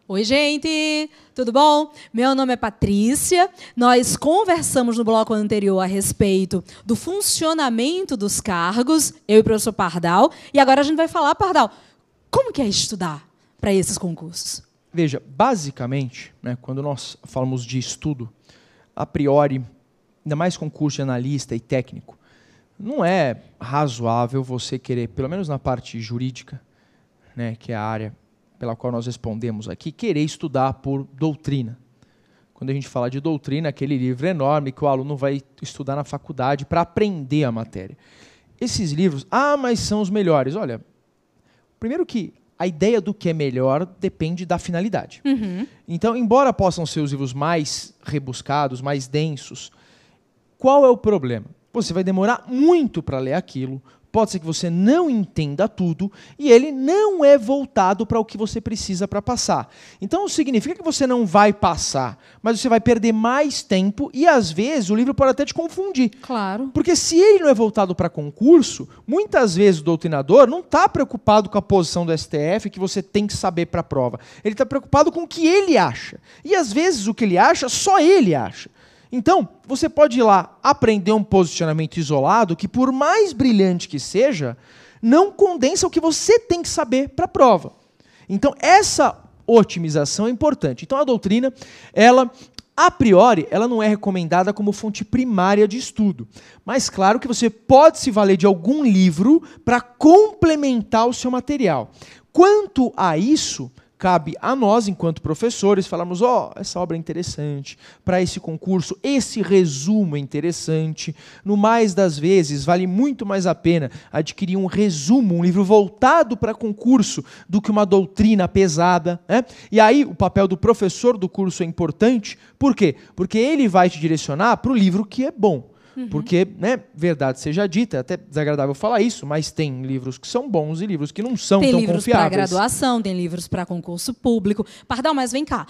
Oi, gente! Tudo bom? Meu nome é Patrícia. Nós conversamos no bloco anterior a respeito do funcionamento dos cargos, eu e o professor Pardal. E agora a gente vai falar, Pardal, como que é estudar para esses concursos? Veja, basicamente, né, quando nós falamos de estudo, a priori, ainda mais concurso de analista e técnico, não é razoável você querer, pelo menos na parte jurídica, né, que é a área pela qual nós respondemos aqui, querer estudar por doutrina. Quando a gente fala de doutrina, aquele livro enorme que o aluno vai estudar na faculdade para aprender a matéria. Esses livros, mas são os melhores. Olha, primeiro que a ideia do que é melhor depende da finalidade. Uhum. Então, embora possam ser os livros mais rebuscados, mais densos, qual é o problema? Você vai demorar muito para ler aquilo, pode ser que você não entenda tudo e ele não é voltado para o que você precisa para passar. Então, significa que você não vai passar, mas você vai perder mais tempo e, às vezes, o livro pode até te confundir. Claro. Porque se ele não é voltado para concurso, muitas vezes o doutrinador não está preocupado com a posição do STF que você tem que saber para a prova. Ele está preocupado com o que ele acha. E, às vezes, o que ele acha, só ele acha. Então, você pode ir lá aprender um posicionamento isolado que, por mais brilhante que seja, não condensa o que você tem que saber para a prova. Então, essa otimização é importante. Então, a doutrina, ela, a priori, ela não é recomendada como fonte primária de estudo. Mas, claro que você pode se valer de algum livro para complementar o seu material. Quanto a isso, cabe a nós, enquanto professores, falarmos, essa obra é interessante, para esse concurso, esse resumo é interessante. No mais das vezes, vale muito mais a pena adquirir um resumo, um livro voltado para concurso, do que uma doutrina pesada, né? E aí, o papel do professor do curso é importante. Por quê? Porque ele vai te direcionar para o livro que é bom. Porque, né, verdade seja dita, é até desagradável falar isso, mas tem livros que são bons e livros que não são tão confiáveis. Tem livros para graduação, tem livros para concurso público. Pardal, mas vem cá.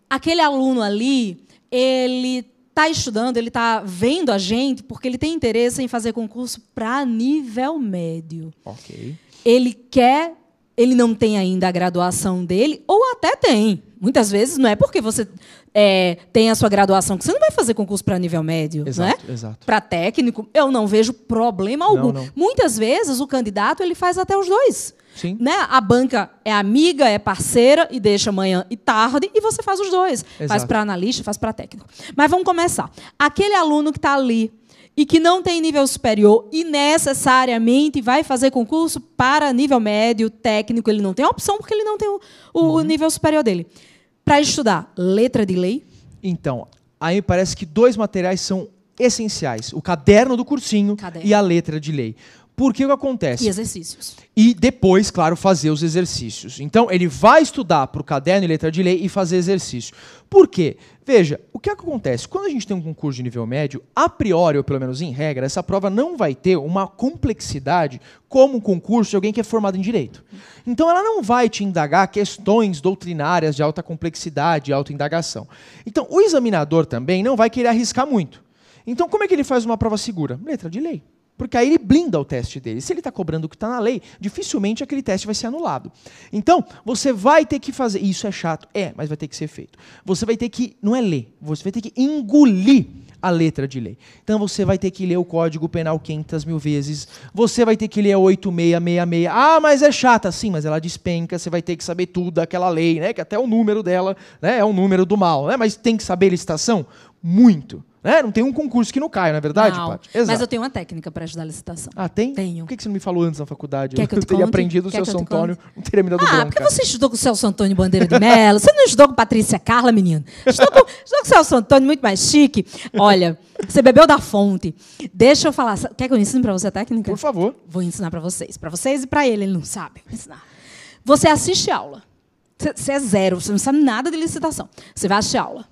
Aquele aluno ali, ele está estudando, ele está vendo a gente porque ele tem interesse em fazer concurso para nível médio. Ok. Ele não tem ainda a graduação dele, ou até tem. Muitas vezes não é porque você tem a sua graduação que você não vai fazer concurso para nível médio. Exato, né? Exato. Para técnico, eu não vejo problema algum. Não. Muitas vezes o candidato ele faz até os dois. Sim. Né? A banca é amiga, é parceira e deixa manhã e tarde e você faz os dois. Exato. Faz para analista, faz para técnico. Mas vamos começar. Aquele aluno que está ali e que não tem nível superior e necessariamente vai fazer concurso para nível médio, técnico, ele não tem a opção porque ele não tem o nível superior dele. Para estudar letra de lei? Então, aí parece que dois materiais são essenciais. O caderno do cursinho e a letra de lei. Porque o que acontece? E exercícios. E depois, claro, fazer os exercícios. Então, ele vai estudar para o caderno e letra de lei e fazer exercício. Por quê? Veja, o que acontece? Quando a gente tem um concurso de nível médio, a priori, ou pelo menos em regra, essa prova não vai ter uma complexidade como um concurso de alguém que é formado em direito. Então, ela não vai te indagar questões doutrinárias de alta complexidade, alta indagação. Então, o examinador também não vai querer arriscar muito. Então, como é que ele faz uma prova segura? Letra de lei. Porque aí ele blinda o teste dele. Se ele está cobrando o que está na lei, dificilmente aquele teste vai ser anulado. Então, você vai ter que fazer... Isso é chato? Mas vai ter que ser feito. Você vai ter que... Não é ler. Você vai ter que engolir a letra de lei. Então, você vai ter que ler o Código Penal 500 mil vezes. Você vai ter que ler a 8666. Mas é chata. Sim, mas ela despenca. Você vai ter que saber tudo daquela lei, né? Que até o número dela, né, é o número do mal. Né? Mas tem que saber licitação? Muito. Né? Não tem um concurso que não cai, não é verdade, Paty? Mas eu tenho uma técnica para ajudar a licitação. Tem? Tenho. Por que você não me falou antes na faculdade? Quer que eu teria aprendido o Celso Antônio, não teria me dado bronca. Porque você estudou com o Celso Antônio Bandeira de Mello, você não estudou com Patrícia Carla, menino. Estudou com o Celso Antônio, muito mais chique. Olha, você bebeu da fonte. Deixa eu falar. Quer que eu ensine para você a técnica? Por favor. Vou ensinar para vocês. Para vocês e para ele não sabe. Vou ensinar. Você assiste aula. Você é zero, você não sabe nada de licitação. Você vai assistir aula.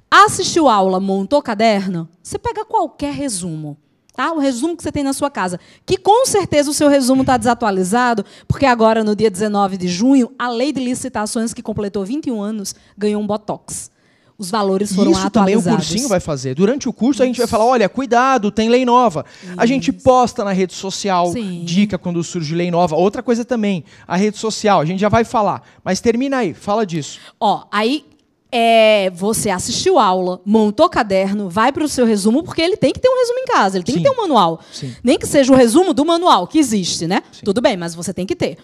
Assistiu aula, montou caderno, você pega qualquer resumo. Tá? O resumo que você tem na sua casa. Que com certeza o seu resumo está desatualizado, porque agora, no dia 19 de junho, a lei de licitações, que completou 21 anos, ganhou um botox. Os valores foram isso atualizados. Também o cursinho vai fazer. Durante o curso a gente vai falar, olha, cuidado, tem lei nova. A gente posta na rede social, dica quando surge lei nova. Outra coisa também, a rede social, a gente já vai falar. Mas termina aí, fala disso. Aí você assistiu aula, montou caderno, vai para o seu resumo, porque ele tem que ter um resumo em casa, ele tem que ter um manual. Sim. Nem que seja o resumo do manual, que existe, né? Sim. Tudo bem, mas você tem que ter.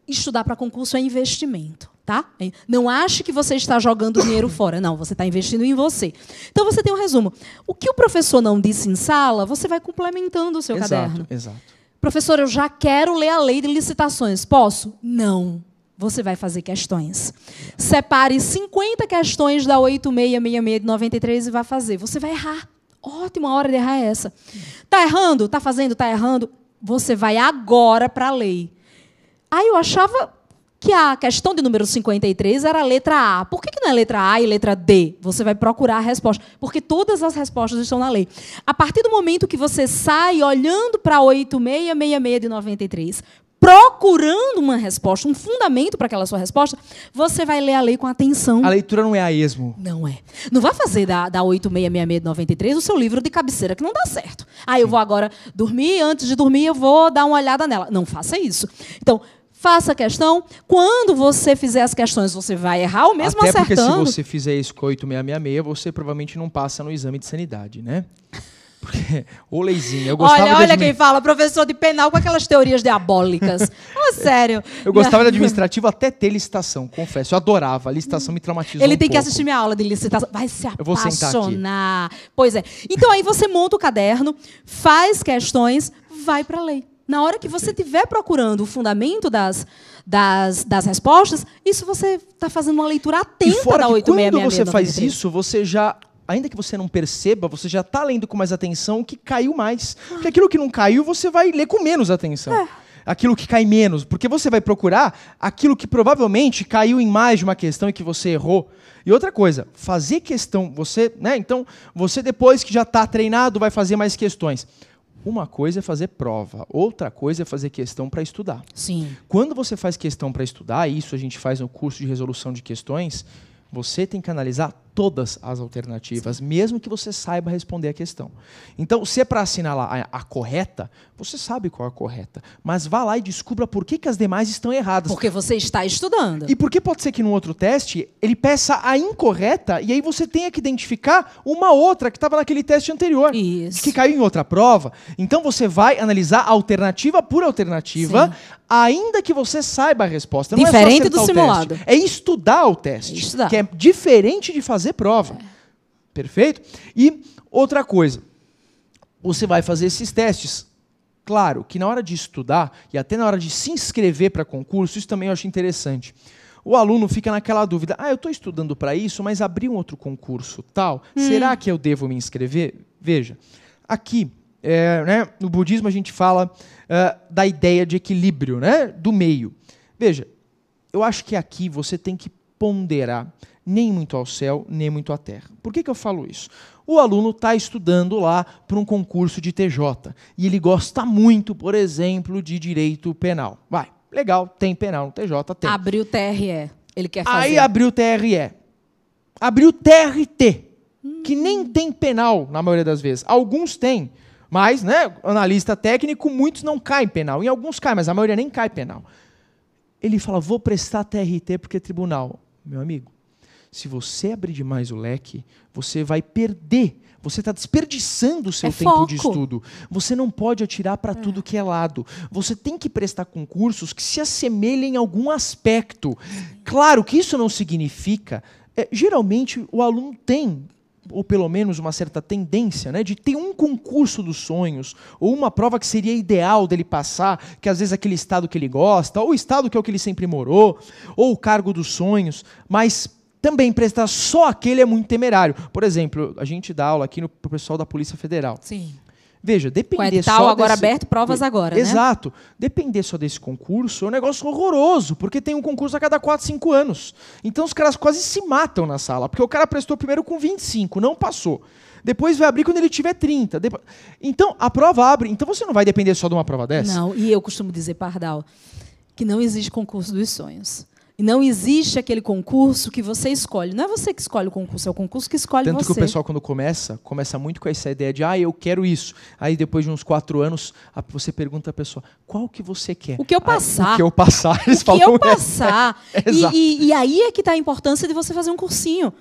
Estudar para concurso é investimento. Tá? Não ache que você está jogando dinheiro fora. Não, você está investindo em você. Então, você tem um resumo. O que o professor não disse em sala, você vai complementando o seu caderno. Exato. Professor, eu já quero ler a lei de licitações. Posso? Não. Você vai fazer questões. Separe 50 questões da 8666 de 93 e vai fazer. Você vai errar. Ótimo, a hora de errar é essa. Está errando? Está fazendo? Está errando? Você vai agora para a lei. Aí eu achava que a questão de número 53 era a letra A. Por que não é letra A e letra D? Você vai procurar a resposta. Porque todas as respostas estão na lei. A partir do momento que você sai olhando para 8666 de 93, procurando uma resposta, um fundamento para aquela sua resposta, você vai ler a lei com atenção. A leitura não é a esmo. Não é. Não vai fazer da 8666 de 93 o seu livro de cabeceira, que não dá certo. Eu vou agora dormir, antes de dormir eu vou dar uma olhada nela. Não faça isso. Então, faça a questão. Quando você fizer as questões, você vai errar ou mesmo acertando. Até porque se você fizer isso com 8666, você provavelmente não passa no exame de sanidade, né? Porque, ô leizinha, eu gostava Olha quem fala, professor de penal com aquelas teorias diabólicas. Sério. Eu gostava de administrativo até ter licitação, confesso. Eu adorava. A licitação me traumatizou Ele tem um que pouco. assistir minha aula de licitação. Vai se Eu vou sentar apaixonar. Pois é. Então, aí você monta o caderno, faz questões, vai para a lei. Na hora que você estiver procurando o fundamento das respostas, isso você está fazendo uma leitura atenta da 8666. Quando você faz isso, você já, ainda que você não perceba, você já está lendo com mais atenção o que caiu mais. Porque aquilo que não caiu, você vai ler com menos atenção. Aquilo que cai menos. Porque você vai procurar aquilo que provavelmente caiu em mais de uma questão e que você errou. E outra coisa, fazer questão, então, você depois que já está treinado, vai fazer mais questões. Uma coisa é fazer prova, outra coisa é fazer questão para estudar. Sim. Quando você faz questão para estudar, e isso a gente faz no curso de resolução de questões, você tem que analisar todas as alternativas, mesmo que você saiba responder a questão. Então, se é para assinalar a correta, você sabe qual é a correta. Mas vá lá e descubra por que as demais estão erradas. Porque você está estudando. E porque pode ser que no outro teste ele peça a incorreta e aí você tenha que identificar uma outra que estava naquele teste anterior. Isso. Que caiu em outra prova. Então você vai analisar alternativa por alternativa, ainda que você saiba a resposta. Não diferente é só do simulado. Teste, é estudar o teste. Estudar. Que é diferente de fazer prova. Perfeito? E outra coisa, você vai fazer esses testes. Claro que na hora de estudar e até na hora de se inscrever para concurso, isso também eu acho interessante. O aluno fica naquela dúvida, eu estou estudando para isso, mas abri um outro concurso tal, será que eu devo me inscrever? Veja, aqui, no budismo a gente fala da ideia de equilíbrio, do meio. Veja, eu acho que aqui você tem que ponderar nem muito ao céu, nem muito à terra. Por que eu falo isso? O aluno está estudando lá para um concurso de TJ e ele gosta muito, por exemplo, de direito penal. Vai, legal, tem penal no TJ, tem. Abriu o TRE, ele quer fazer. Aí abriu o TRE. Abriu o TRT, que nem tem penal na maioria das vezes. Alguns têm, mas, analista técnico, muitos não caem penal. Em alguns cai, mas a maioria nem cai penal. Ele fala, vou prestar TRT porque é tribunal. Meu amigo, se você abrir demais o leque, você vai perder. Você está desperdiçando o seu tempo de estudo. Você não pode atirar para tudo que é lado. Você tem que prestar concursos que se assemelhem em algum aspecto. Claro que isso não significa... geralmente, o aluno tem, ou pelo menos uma certa tendência, de ter um concurso dos sonhos, ou uma prova que seria ideal dele passar, que às vezes é aquele estado que ele gosta, ou o estado que é o que ele sempre morou, ou o cargo dos sonhos, mas... também prestar só aquele é muito temerário. Por exemplo, a gente dá aula aqui no pessoal da Polícia Federal. Sim. Veja, depender com edital só agora desse... aberto, provas agora, Exato. Depender só desse concurso é um negócio horroroso, porque tem um concurso a cada 4, 5 anos. Então os caras quase se matam na sala, porque o cara prestou primeiro com 25, não passou. Depois vai abrir quando ele tiver 30. Então, a prova abre. Então você não vai depender só de uma prova dessa? Não, e eu costumo dizer, Pardal, que não existe concurso dos sonhos. E não existe aquele concurso que você escolhe. Não é você que escolhe o concurso, é o concurso que escolhe Tanto você. que o pessoal, quando começa muito com essa ideia de eu quero isso. Aí, depois de uns 4 anos, você pergunta à pessoa, qual que você quer? O que eu passar. O que eu passar. Eles O que eu passar. Exato. E aí é que está a importância de você fazer um cursinho.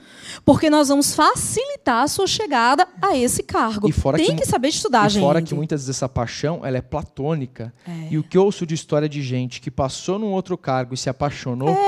Porque nós vamos facilitar a sua chegada a esse cargo. Tem que saber estudar, gente. E fora que muitas vezes essa paixão ela é platônica. E o que eu ouço de história de gente que passou num outro cargo e se apaixonou.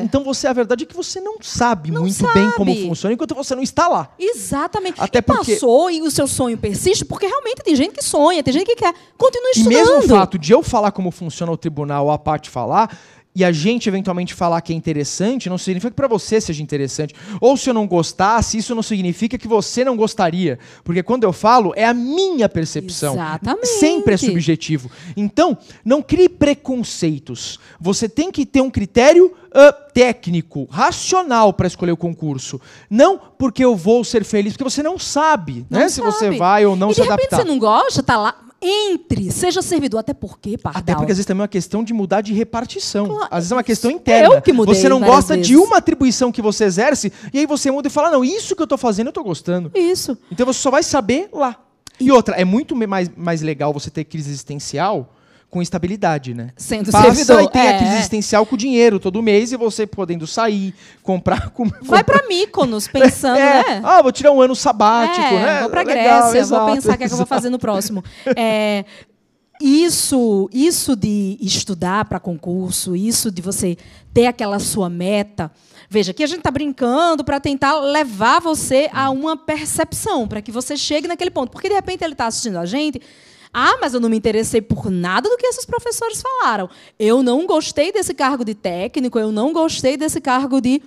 Então, a verdade é que você não sabe bem como funciona enquanto você não está lá. Exatamente. Até porque passou e o seu sonho persiste, porque realmente tem gente que sonha, tem gente que quer. Continua estudando. E mesmo o fato de eu falar como funciona o tribunal, a parte falar, e a gente eventualmente falar que é interessante, não significa que para você seja interessante. Ou se eu não gostasse, isso não significa que você não gostaria. Porque quando eu falo, é a minha percepção. Exatamente. Sempre é subjetivo. Então, não crie preconceitos. Você tem que ter um critério técnico, racional para escolher o concurso. Não porque eu vou ser feliz, porque você não sabe, né, se você vai ou não se adaptar. E de repente você não gosta, tá lá. Seja servidor, até porque, Pardal. Até porque às vezes também é uma questão de mudar de repartição. Claro. Às vezes é uma questão interna. Eu que mudei você não gosta vezes. de uma atribuição que você exerce, e aí você muda e fala, não, isso que eu estou fazendo eu estou gostando. Isso. Então você só vai saber lá. E outra, é muito mais legal você ter crise existencial com estabilidade, né? Sendo servidor. E tem a crise existencial com dinheiro todo mês, e você podendo sair, comprar... Vai pra Mykonos, pensando, né? Vou tirar um ano sabático, né? Vou pra Grécia, vou pensar o que é que eu vou fazer no próximo. Isso de estudar para concurso, isso de você ter aquela sua meta... Veja, aqui a gente está brincando para tentar levar você a uma percepção, para que você chegue naquele ponto. Porque, de repente, ele está assistindo a gente... mas eu não me interessei por nada do que esses professores falaram. Eu não gostei desse cargo de técnico, eu não gostei desse cargo de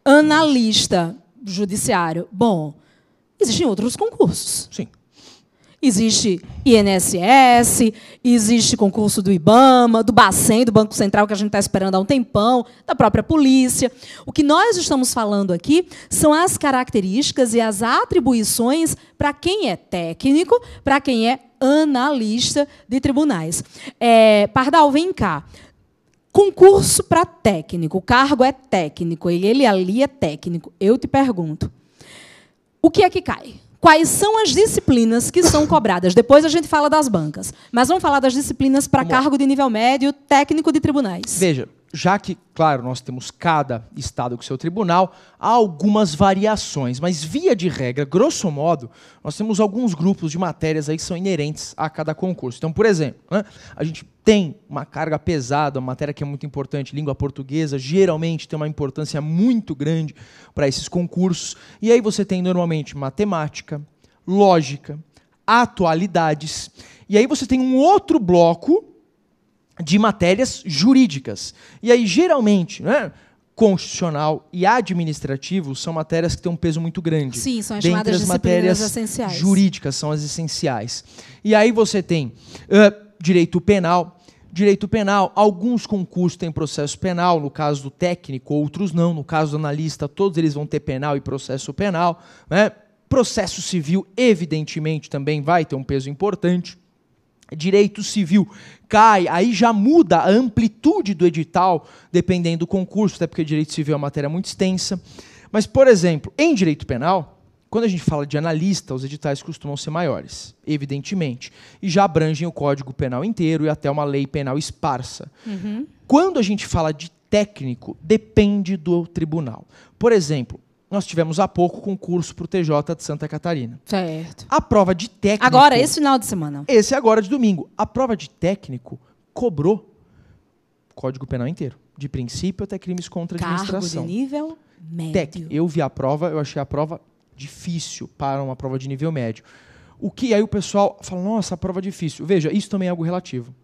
analista judiciário. Bom, existem outros concursos. Sim. Existe INSS, existe concurso do IBAMA, do Bacen, do Banco Central, que a gente está esperando há um tempão, da própria polícia. O que nós estamos falando aqui são as características e as atribuições para quem é técnico, para quem é analista de tribunais. Pardal, vem cá. Concurso para técnico, o cargo é técnico, ele ali é técnico. Eu te pergunto, o que é que cai? Quais são as disciplinas que são cobradas? Depois a gente fala das bancas. Mas vamos falar das disciplinas para cargo de nível médio, técnico de tribunais. Veja, já que, claro, nós temos cada estado com seu tribunal, há algumas variações, mas, via de regra, grosso modo, nós temos alguns grupos de matérias aí que são inerentes a cada concurso. Então, por exemplo, né, a gente tem uma carga pesada, uma matéria que é muito importante, língua portuguesa, geralmente tem uma importância muito grande para esses concursos. E aí você tem, normalmente, matemática, lógica, atualidades. E aí você tem um outro bloco de matérias jurídicas. E aí, geralmente, né, constitucional e administrativo são matérias que têm um peso muito grande. Sim, são as chamadas disciplinas essenciais. Jurídicas são as essenciais. E aí você tem direito penal. Direito penal, alguns concursos têm processo penal, no caso do técnico, outros não. No caso do analista, todos eles vão ter penal e processo penal, né? Processo civil, evidentemente, também vai ter um peso importante. Direito civil cai, aí já muda a amplitude do edital, dependendo do concurso, até porque direito civil é uma matéria muito extensa. Mas, por exemplo, em direito penal, quando a gente fala de analista, os editais costumam ser maiores, evidentemente, e já abrangem o Código Penal inteiro e até uma lei penal esparsa. Uhum. Quando a gente fala de técnico, depende do tribunal. Por exemplo, nós tivemos há pouco concurso para o TJ de Santa Catarina. Certo. A prova de técnico... Agora, esse final de semana. Esse agora de domingo. A prova de técnico cobrou Código Penal inteiro, de princípio até crimes contra a administração. Cargo de nível médio. Eu vi a prova, eu achei a prova difícil para uma prova de nível médio. O que aí o pessoal fala, nossa, a prova é difícil. Veja, isso também é algo relativo.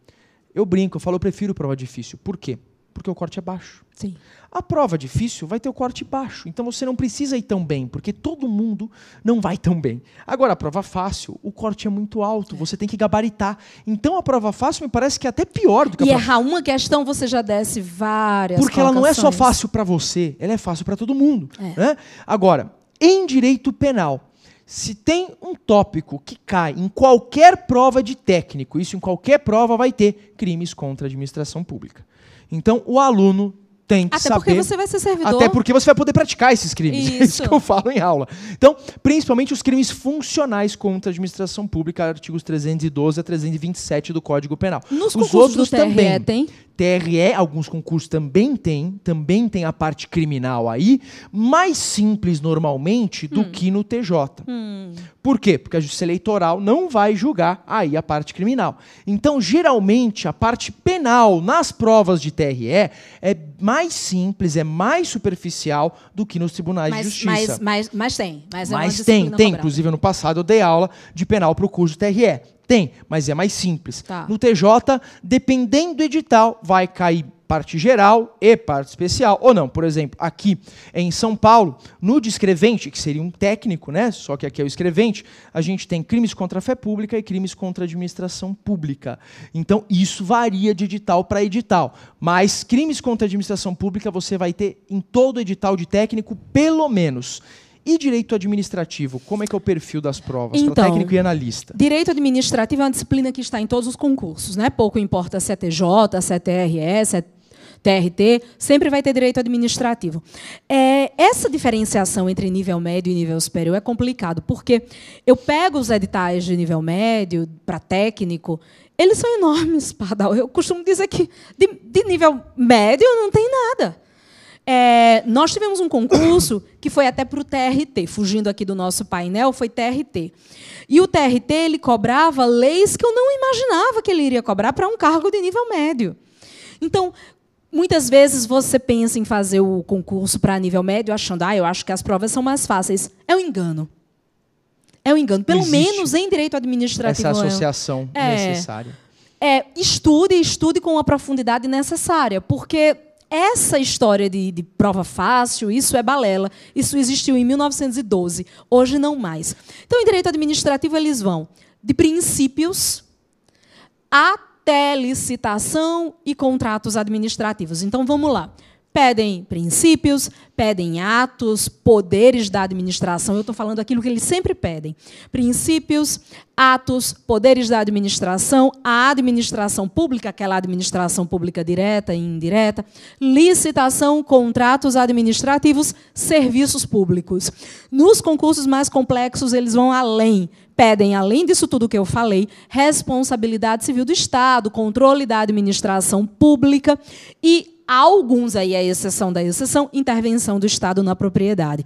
Eu brinco, eu falo, eu prefiro prova difícil. Por quê? Porque o corte é baixo. Sim. A prova difícil vai ter o corte baixo. Então você não precisa ir tão bem, porque todo mundo não vai tão bem. Agora, a prova fácil, o corte é muito alto, você tem que gabaritar. Então a prova fácil me parece que é até pior do que a prova... E errar uma questão, você já desce várias Porque ela não é só fácil para você, ela é fácil para todo mundo. Né? Agora, em direito penal, se tem um tópico que cai em qualquer prova de técnico, isso em qualquer prova vai ter crimes contra a administração pública. Então, o aluno tem que saber. Até porque você vai ser servidor. Até porque você vai poder praticar esses crimes. Isso. É isso que eu falo em aula. Então, principalmente os crimes funcionais contra a administração pública, artigos 312 a 327 do Código Penal. Nos os concursos outros do TRE também tem? TRE, alguns concursos também tem a parte criminal aí, mais simples normalmente do que no TJ. Por quê? Porque a Justiça Eleitoral não vai julgar aí a parte criminal. Então, geralmente, a parte penal nas provas de TRE é mais simples, é mais superficial do que nos tribunais de justiça. Mas tem. Mas tem. Inclusive, ano passado eu dei aula de penal para o curso TRE. Tem, mas é mais simples. Tá. No TJ, dependendo do edital, vai cair parte geral e parte especial, ou não. Por exemplo, aqui em São Paulo, no de escrevente, que seria um técnico, né? Só que aqui é o escrevente, a gente tem crimes contra a fé pública e crimes contra a administração pública. Então, isso varia de edital para edital. Mas crimes contra a administração pública você vai ter em todo edital de técnico, pelo menos. E direito administrativo, como é que é o perfil das provas para técnico e analista? Direito administrativo é uma disciplina que está em todos os concursos, né? Pouco importa se é TJ, se é TRE, se é TRT, sempre vai ter direito administrativo. Essa diferenciação entre nível médio e nível superior é complicado, porque eu pego os editais de nível médio para técnico, eles são enormes, Pardal. Eu costumo dizer que de nível médio não tem nada. Nós tivemos um concurso que foi até para o TRT, fugindo aqui do nosso painel, foi TRT. E o TRT ele cobrava leis que eu não imaginava que ele iria cobrar para um cargo de nível médio. Então, muitas vezes você pensa em fazer o concurso para nível médio achando, eu acho que as provas são mais fáceis. É um engano. É um engano. Pelo menos em direito administrativo. Essa associação necessária. Estude com a profundidade necessária, porque essa história de prova fácil, isso é balela. Isso existiu em 1912, hoje não mais. Então, em direito administrativo, eles vão de princípios até licitação e contratos administrativos. Então, vamos lá. Pedem princípios, pedem atos, poderes da administração. Eu estou falando aquilo que eles sempre pedem. Princípios, atos, poderes da administração, a administração pública, aquela administração pública direta e indireta, licitação, contratos administrativos, serviços públicos. Nos concursos mais complexos, eles vão além. Pedem, além disso tudo que eu falei, responsabilidade civil do Estado, controle da administração pública e alguns, aí a exceção da exceção, intervenção do Estado na propriedade.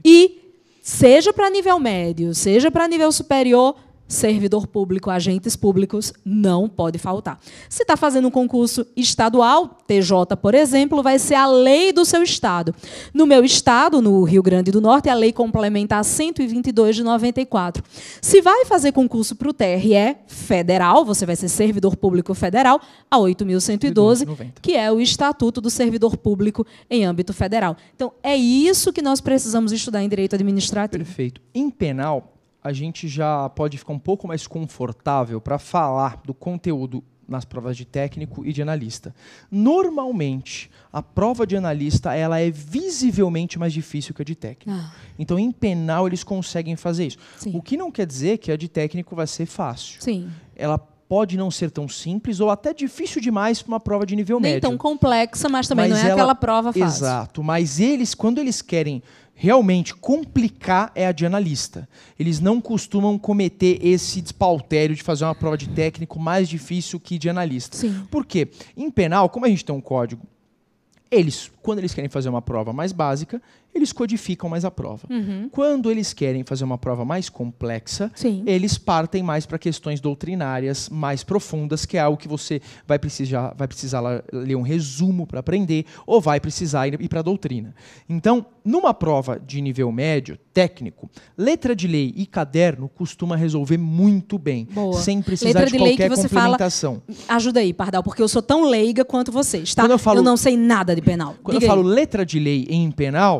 E, seja para nível médio, seja para nível superior, servidor público, agentes públicos, não pode faltar. Se está fazendo um concurso estadual, TJ, por exemplo, vai ser a lei do seu estado. No meu estado, no Rio Grande do Norte, é a lei complementar 122 de 94. Se vai fazer concurso para o TRE federal, você vai ser servidor público federal, a 8.112, que é o Estatuto do Servidor Público em âmbito federal. Então, é isso que nós precisamos estudar em direito administrativo. Perfeito. Em penal, a gente já pode ficar um pouco mais confortável para falar do conteúdo nas provas de técnico e de analista. Normalmente, a prova de analista ela é visivelmente mais difícil que a de técnico. Então, em penal, eles conseguem fazer isso. Sim. O que não quer dizer que a de técnico vai ser fácil. Sim. Ela pode não ser tão simples ou até difícil demais para uma prova de nível médio. Nem tão complexa, mas também não é aquela prova fácil. Exato. Mas eles, quando eles querem realmente complicar, é a de analista. Eles não costumam cometer esse despautério de fazer uma prova de técnico mais difícil que de analista. Sim. Por quê? Em penal, como a gente tem um código, quando eles querem fazer uma prova mais básica, eles codificam mais a prova. Quando eles querem fazer uma prova mais complexa, eles partem mais para questões doutrinárias mais profundas, que é algo que você vai precisar ler um resumo para aprender, ou vai precisar ir para a doutrina. Então, numa prova de nível médio, técnico, letra de lei e caderno costuma resolver muito bem, sem precisar de qualquer complementação. Ajuda aí, Pardal, porque eu sou tão leiga quanto vocês, tá? Eu não sei nada de penal. Quando eu falo letra de lei em penal,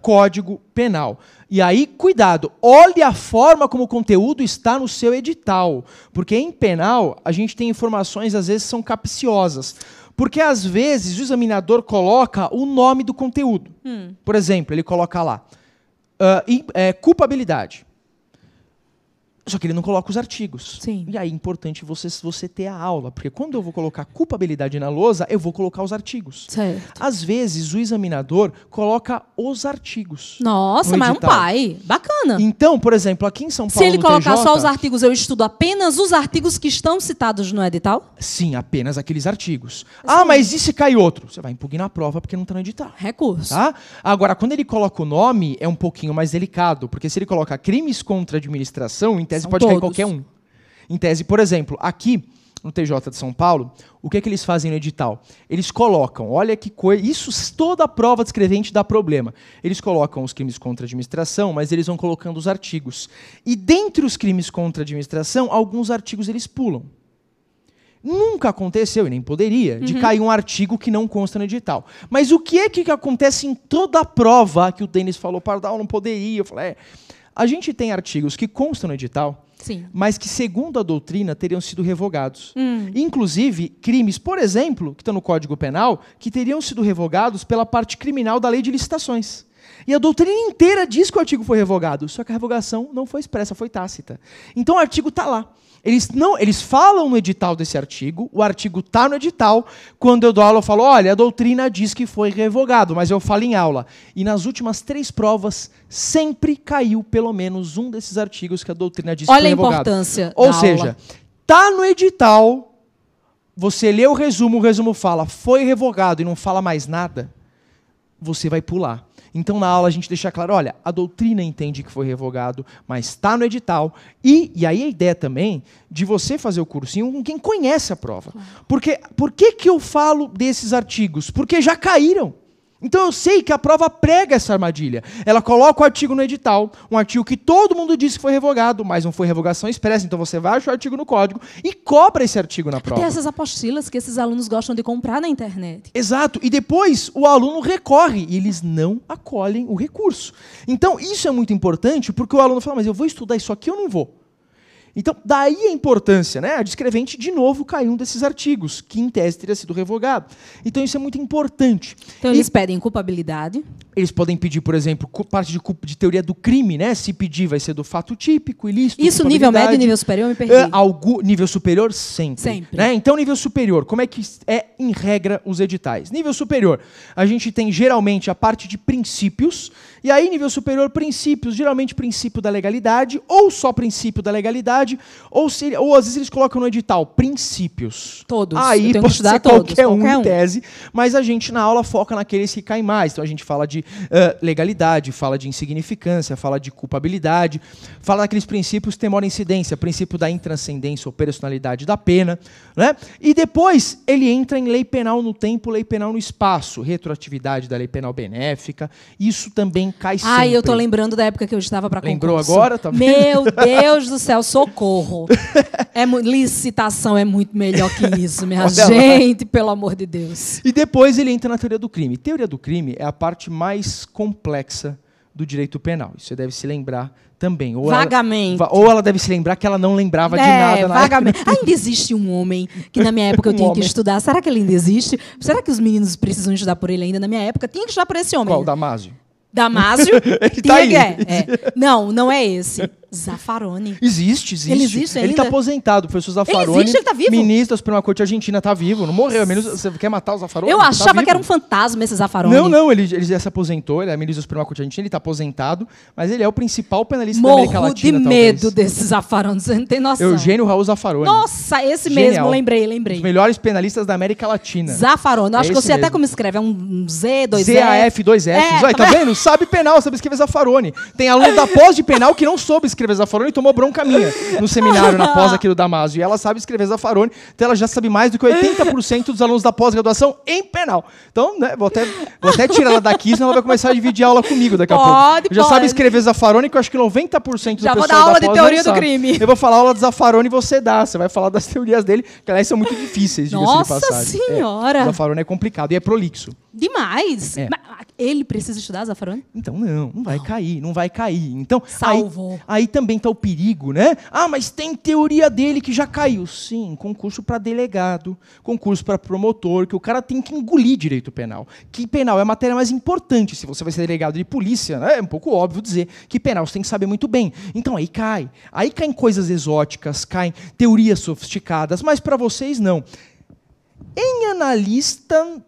Código Penal. E aí, cuidado, olhe a forma como o conteúdo está no seu edital. Porque em penal, a gente tem informações, às vezes, que são capciosas. Porque, às vezes, o examinador coloca o nome do conteúdo. Por exemplo, ele coloca lá, culpabilidade. Só que ele não coloca os artigos. Sim. E aí é importante você ter a aula, porque quando eu vou colocar culpabilidade na lousa, eu vou colocar os artigos. Certo. Às vezes, o examinador coloca os artigos. Nossa, no mas é um edital. pai. Bacana. Então, por exemplo, aqui em São Paulo, Se ele no colocar TJ, só os artigos, eu estudo apenas os artigos que estão citados no edital? sim, apenas aqueles artigos. Ah, mas e se cai outro? Você vai impugnar a prova porque não está no edital. Recurso. Tá? Agora, quando ele coloca o nome, é um pouquinho mais delicado, porque se ele coloca crimes contra a administração, em tese São pode cair todos. qualquer um. Em tese, por exemplo, aqui no TJ de São Paulo, o que é que eles fazem no edital? Eles colocam, olha que coisa, isso toda a prova descrevente dá problema. Eles colocam os crimes contra a administração, mas eles vão colocando os artigos. E dentre os crimes contra a administração, alguns artigos eles pulam. Nunca aconteceu, e nem poderia, de cair um artigo que não consta no edital. Mas o que é que acontece em toda a prova que o Denis falou, Pardal, não poderia? Eu falei, a gente tem artigos que constam no edital, Sim. mas que, segundo a doutrina, teriam sido revogados. Inclusive, crimes, por exemplo, que estão no Código Penal, que teriam sido revogados pela parte criminal da Lei de Licitações. E a doutrina inteira diz que o artigo foi revogado, só que a revogação não foi expressa, foi tácita. Então o artigo está lá. Eles falam no edital desse artigo, o artigo está no edital, quando eu dou aula eu falo, olha, a doutrina diz que foi revogado, mas eu falo em aula. E nas últimas 3 provas, sempre caiu pelo menos um desses artigos que a doutrina diz que foi revogado. Olha a importância Ou da seja, aula. está no edital, você lê o resumo fala, foi revogado e não fala mais nada, você vai pular. Então, na aula, a gente deixa claro, olha, a doutrina entende que foi revogado, mas está no edital. E aí a ideia também de você fazer o cursinho com quem conhece a prova. Porque, por que eu falo desses artigos? Porque já caíram. Então eu sei que a prova prega essa armadilha. Ela coloca o artigo no edital, um artigo que todo mundo disse que foi revogado, mas não foi revogação expressa, então você vai achar o artigo no código e cobra esse artigo na prova. Tem essas apostilas que esses alunos gostam de comprar na internet. Exato, e depois o aluno recorre e eles não acolhem o recurso. Então isso é muito importante porque o aluno fala, mas eu vou estudar isso aqui ou não vou? Então, daí a importância, né? A descrevente, de novo, caiu um desses artigos, que em tese teria sido revogado. Então, isso é muito importante. Então, eles pedem culpabilidade. Eles podem pedir, por exemplo, parte de teoria do crime, né? Se pedir, vai ser do fato típico, ilícito, Isso, nível médio e nível superior, eu me perdi. Nível superior, sempre. Sempre. Né? Então, nível superior, como é que é, em regra, os editais? Nível superior, a gente tem, geralmente, a parte de princípios, e aí, nível superior, princípios, geralmente princípio da legalidade, ou só princípio da legalidade, ou às vezes eles colocam no edital princípios. Todos. Aí Eu tenho que pode estudar ser todos, qualquer um qualquer em um. tese, mas a gente na aula foca naqueles que caem mais. Então a gente fala de legalidade, fala de insignificância, fala de culpabilidade, fala daqueles princípios temor incidência, princípio da intranscendência ou personalidade da pena, né? E depois ele entra em lei penal no tempo, lei penal no espaço, retroatividade da lei penal benéfica, isso também cai sempre. Ai, eu tô lembrando da época que eu estava para concurso. Lembrou agora? Tá vendo? Meu Deus do céu, socorro. Licitação é muito melhor que isso, minha Olha gente, pelo amor de Deus. E depois ele entra na teoria do crime. Teoria do crime é a parte mais complexa do direito penal. Isso você deve se lembrar também. Vagamente. Ou ela deve se lembrar que ela não lembrava de nada. Vagamente. Ainda existe um homem que na minha época eu tinha que estudar. Será que ele ainda existe? Será que os meninos precisam estudar por ele ainda? Na minha época tinha que estudar por esse homem. Qual? Damásio? Damásio? Ele tá aí. Não, não é esse. Zaffaroni. Existe. Ele existe ainda? Ele está apoposentado, o professor Zaffaroni. Ele existe? Ele tá vivo? Ministro da Suprema Corte Argentina, está vivo, não morreu. Menos, você quer matar o Zaffaroni? Eu Tá achava vivo. que era um fantasma esse Zaffaroni. Não, ele já se aposentou, ele é ministro da Suprema Corte Argentina, ele está aposentado, mas ele é o principal penalista da América Morro Latina, de talvez. medo desse Zaffaroni, você não tem noção. Eugênio Raul Zaffaroni. Nossa, esse Genial. mesmo, lembrei. Os melhores penalistas da América Latina. Zaffaroni. Eu acho que eu esse sei até mesmo. como escreve. É um Z, 2 ZAF, 2 Fs. Olha, tá vendo? Sabe penal, sabe escrever Zaffaroni. Tem aluno da pós de penal que não soube escrever Zaffaroni e tomou bronca minha no seminário, na pós aqui do Damásio. E ela sabe escrever Zaffaroni, então ela já sabe mais do que 80% dos alunos da pós-graduação em penal. Então, né, vou até tirar ela daqui, senão ela vai começar a dividir aula comigo daqui a pouco. Já sabe escrever Zaffaroni, que eu acho que 90% do Já pessoal vou dar aula da de pós teoria não do sabe. crime. Eu vou falar aula de Zaffaroni e você dá. Você vai falar das teorias dele, que aliás são muito difíceis, diga-se de Nossa passagem. Senhora! Zaffaroni é complicado e é prolixo. Demais. É. Ele precisa estudar, Zaffaroni? Então não vai cair, não vai cair. Então, Salvo. aí também está o perigo, né? Ah, mas tem teoria dele que já caiu. Sim, concurso para delegado, concurso para promotor, que o cara tem que engolir direito penal. Que penal é a matéria mais importante. Se você vai ser delegado de polícia, né? É um pouco óbvio dizer que penal você tem que saber muito bem. Então aí cai. Aí caem coisas exóticas, caem teorias sofisticadas, mas para vocês não. Em analista,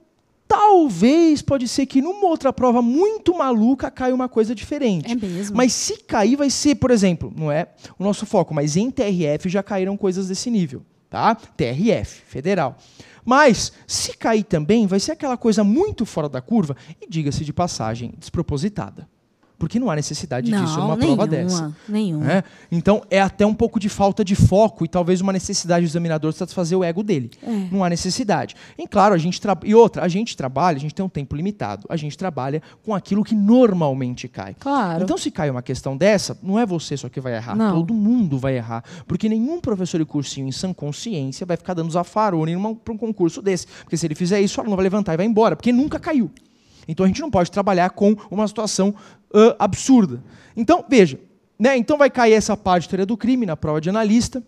talvez, pode ser que numa outra prova muito maluca caia uma coisa diferente. É mesmo? Mas se cair vai ser, por exemplo, não é o nosso foco, mas em TRF já caíram coisas desse nível, tá? TRF, federal. Mas, se cair também, vai ser aquela coisa muito fora da curva e, diga-se de passagem, despropositada. Porque não há necessidade disso numa prova dessa. Nenhuma. Né? Então, é até um pouco de falta de foco e talvez uma necessidade do examinador satisfazer o ego dele. Não há necessidade. E, claro, a gente trabalha, a gente tem um tempo limitado. A gente trabalha com aquilo que normalmente cai. Claro. Então, se cai uma questão dessa, não é você só que vai errar. Não. Todo mundo vai errar. Porque nenhum professor de cursinho em sã consciência vai ficar dando Zaffaroni para um concurso desse. Porque se ele fizer isso, o aluno vai levantar e vai embora. Porque nunca caiu. Então, a gente não pode trabalhar com uma situação absurda. Então, veja, né? Então vai cair essa parte de teoria do crime na prova de analista.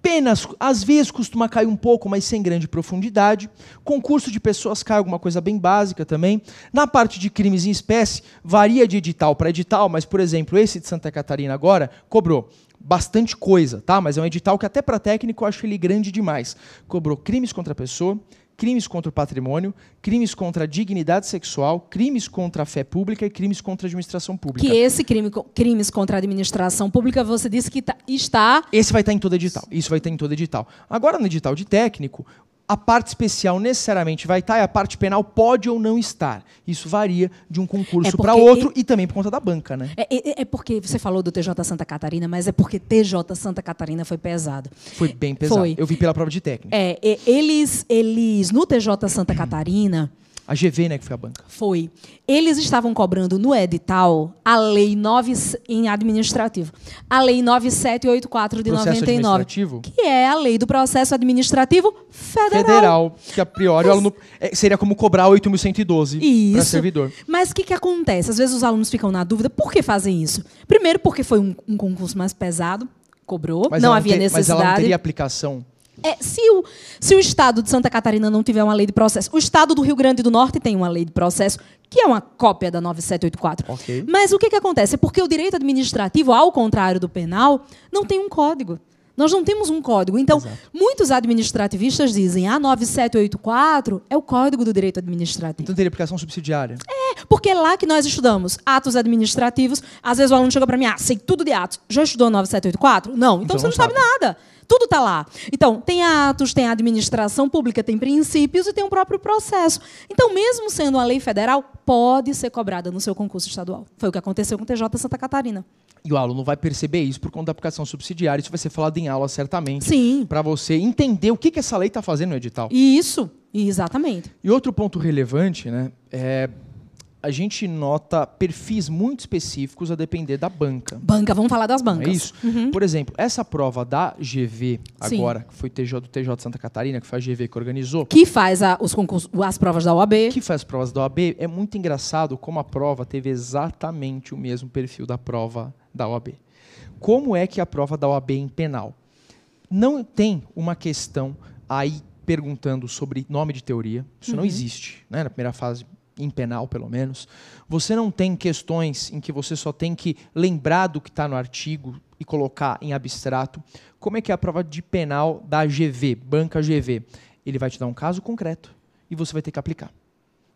Penas, às vezes, costuma cair um pouco, mas sem grande profundidade. Concurso de pessoas cai alguma coisa bem básica também. Na parte de crimes em espécie, varia de edital para edital, mas, por exemplo, esse de Santa Catarina agora cobrou bastante coisa, tá? Mas é um edital que até para técnico eu acho ele grande demais. Cobrou crimes contra a pessoa, crimes contra o patrimônio, crimes contra a dignidade sexual, crimes contra a fé pública e crimes contra a administração pública. Que esse crimes contra a administração pública, você disse que está... Esse vai estar em todo edital. Isso vai estar em todo edital. Agora, no edital de técnico, a parte especial necessariamente vai estar e a parte penal pode ou não estar. Isso varia de um concurso para outro e também por conta da banca, né? É porque você falou do TJ Santa Catarina, mas é porque TJ Santa Catarina foi pesado. Foi bem pesado. Foi. Eu vi pela prova de técnico. Eles no TJ Santa Catarina... A GV, né, que foi a banca. Foi. Eles estavam cobrando no edital a lei 9 em administrativo. A lei 9784 de Processo 99, administrativo? que é a lei do processo administrativo federal. Que a priori o aluno seria como cobrar 8.112 para servidor. Mas o que acontece? Às vezes os alunos ficam na dúvida, por que fazem isso? Primeiro porque foi um concurso mais pesado, cobrou, não havia necessidade. Mas ela não teria aplicação? Se o estado de Santa Catarina não tiver uma lei de processo, o estado do Rio Grande do Norte tem uma lei de processo, que é uma cópia da 9784. Okay. Mas o que acontece? É porque o direito administrativo, ao contrário do penal, não tem um código. Nós não temos um código. Então, muitos administrativistas dizem a 9784 é o código do direito administrativo. Então teria aplicação subsidiária. Porque é lá que nós estudamos atos administrativos. Às vezes o aluno chega para mim, sei tudo de atos. Já estudou 9784? Não. Então você não sabe nada. Tudo está lá. Então, tem atos, tem a administração pública, tem princípios e tem o próprio processo. Então, mesmo sendo uma lei federal, pode ser cobrada no seu concurso estadual. Foi o que aconteceu com o TJ Santa Catarina. E o aluno vai perceber isso por conta da aplicação subsidiária. Isso vai ser falado em aula, certamente. Sim. Para você entender o que essa lei está fazendo no edital. Isso, exatamente. E outro ponto relevante, né, a gente nota perfis muito específicos a depender da banca. Vamos falar das bancas. Não é isso? Por exemplo, essa prova da GV agora, que foi do TJ Santa Catarina, que foi a GV que organizou. Que faz as provas da OAB. Que faz as provas da OAB. É muito engraçado como a prova teve exatamente o mesmo perfil da prova da OAB. Como é que a prova da OAB é em penal? Não tem uma questão aí perguntando sobre nome de teoria. Isso não existe, né? Na primeira fase, em penal, pelo menos. Você não tem questões em que você só tem que lembrar do que está no artigo e colocar em abstrato. Como é que é a prova de penal da GV, banca GV? Ele vai te dar um caso concreto e você vai ter que aplicar.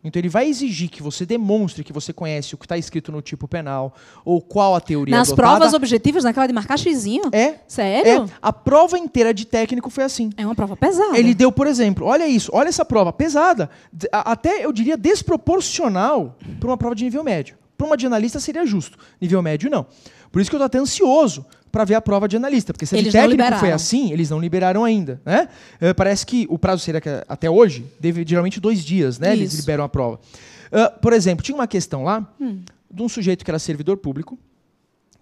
Então ele vai exigir que você demonstre que você conhece o que está escrito no tipo penal ou qual a teoria Nas adotada. provas objetivas, naquela de marcar xizinho? Sério? A prova inteira de técnico foi assim. É uma prova pesada. Ele deu, por exemplo, olha isso, olha essa prova, pesada, até eu diria desproporcional para uma prova de nível médio. Para uma de analista seria justo, nível médio não. Por isso que eu estou até ansioso para ver a prova de analista, porque se a de técnico foi assim, eles não liberaram ainda, né? Parece que o prazo seria até hoje, geralmente 2 dias, né? Eles liberam a prova. Por exemplo, tinha uma questão lá de um sujeito que era servidor público,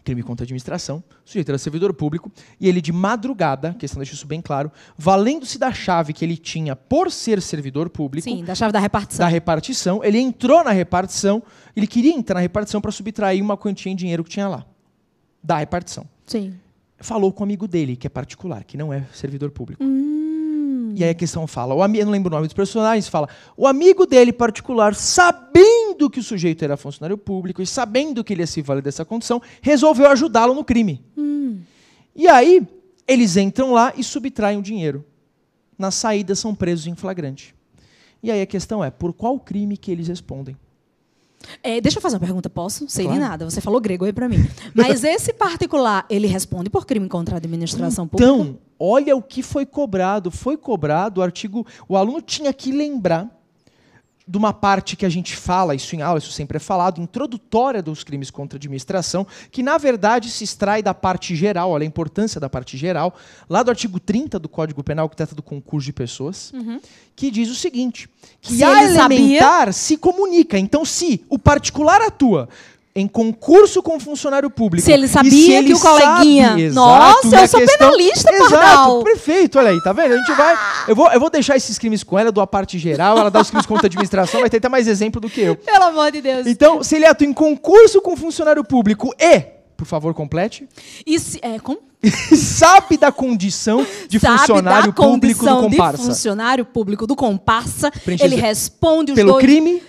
crime contra a administração, o sujeito era servidor público, e ele de madrugada, a questão deixa isso bem claro, valendo-se da chave que ele tinha por ser servidor público... Sim, da chave da repartição. Da repartição, ele entrou na repartição, ele queria entrar na repartição para subtrair uma quantia em dinheiro que tinha lá, da repartição. Sim. Falou com o amigo dele, que é particular, que não é servidor público. E aí a questão fala, eu não lembro o nome dos personagens, fala, o amigo dele particular, sabendo que o sujeito era funcionário público e sabendo que ele ia se valer dessa condição, resolveu ajudá-lo no crime. E aí, eles entram lá e subtraem o dinheiro. Na saída, são presos em flagrante. E aí a questão é, por qual crime que eles respondem? Deixa eu fazer uma pergunta, posso? Sei Claro. nem nada, você falou grego aí pra mim. Mas esse particular, ele responde por crime contra a administração pública? Então, olha o que foi cobrado. Foi cobrado o artigo... O aluno tinha que lembrar de uma parte que a gente fala, isso em aula, isso sempre é falado, introdutória dos crimes contra a administração, que na verdade se extrai da parte geral, olha a importância da parte geral, lá do artigo 30 do Código Penal, que trata do concurso de pessoas, que diz o seguinte, que Se a ele sabia- elementar se comunica. Então, se o particular atua em concurso com funcionário público... Se ele e sabia ele que o coleguinha... sabe, Nossa, exato, eu sou penalista, Exato, Pardal. perfeito, olha aí, tá vendo? A gente vai... Eu vou deixar esses crimes com ela, eu dou a parte geral, ela dá os crimes contra a administração, vai ter até mais exemplo do que eu. Pelo amor de Deus. Então, se ele atua em concurso com funcionário público e, por favor, complete, E se, como? sabe da condição de funcionário público do comparsa. De funcionário público do comparsa, Preenche ele esse- responde os Pelo dois... crime,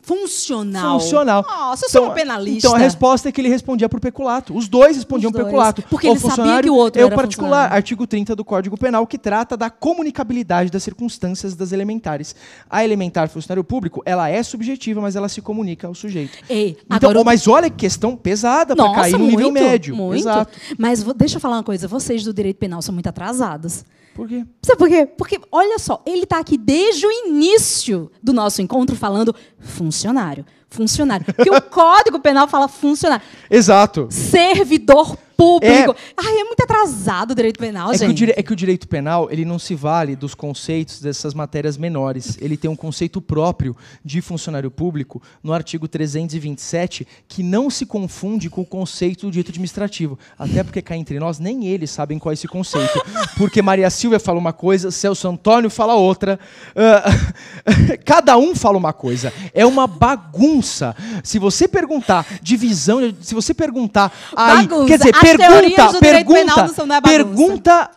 Funcional. funcional. Nossa, eu sou um penalista. Então a resposta é que ele respondia por peculato. Os dois respondiam Os por dois. peculato. Porque O ele sabia funcionário que o outro é o era particular. funcionário. Artigo 30 do Código Penal, que trata da comunicabilidade das circunstâncias das elementares. A elementar funcionário público, ela é subjetiva, mas ela se comunica ao sujeito. Ei, Então, agora mas olha que questão pesada para Nossa, cair no nível muito, médio. muito. Exato. Mas deixa eu falar uma coisa, vocês do direito penal são muito atrasados. Por quê? Sabe por quê? Porque, olha só, ele está aqui desde o início do nosso encontro falando funcionário. Funcionário. Porque o Código Penal fala funcionário. Exato. Servidor público. Ai, é muito atrasado o direito penal, gente. É que o direito penal ele não se vale dos conceitos dessas matérias menores. Ele tem um conceito próprio de funcionário público no artigo 327, que não se confunde com o conceito do direito administrativo. Até porque cá entre nós, nem eles sabem qual é esse conceito. Porque Maria Silvia fala uma coisa, Celso Antônio fala outra. Cada um fala uma coisa. É uma bagunça. Se você perguntar divisão, se você perguntar... Aí, Bagunça. quer dizer, As teorias do direito penal não é bagunça. pergunta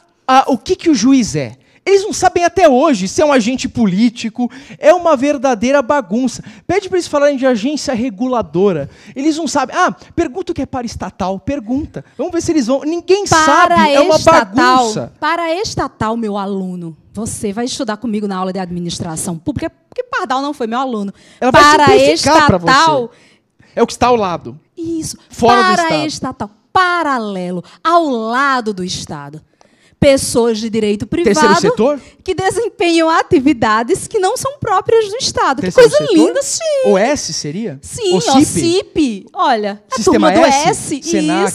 o que o juiz é. Eles não sabem até hoje se é um agente político, é uma verdadeira bagunça. Pede para eles falarem de agência reguladora. Eles não sabem. Pergunta o que é paraestatal. Pergunta. Vamos ver se eles vão. Ninguém sabe. É uma bagunça. Para estatal, meu aluno, você vai estudar comigo na aula de administração pública, porque Pardal não foi meu aluno. Ela vai para simplificar pra estatal, É o que está ao lado. isso. Fora do para Estado. estatal, paralelo, ao lado do Estado. Pessoas de direito privado Terceiro setor? que desempenham atividades que não são próprias do Estado. Terceiro que coisa setor? linda, sim. O S seria? Sim, O o CIP? CIP. Olha, a Sistema turma do S? S. Senac,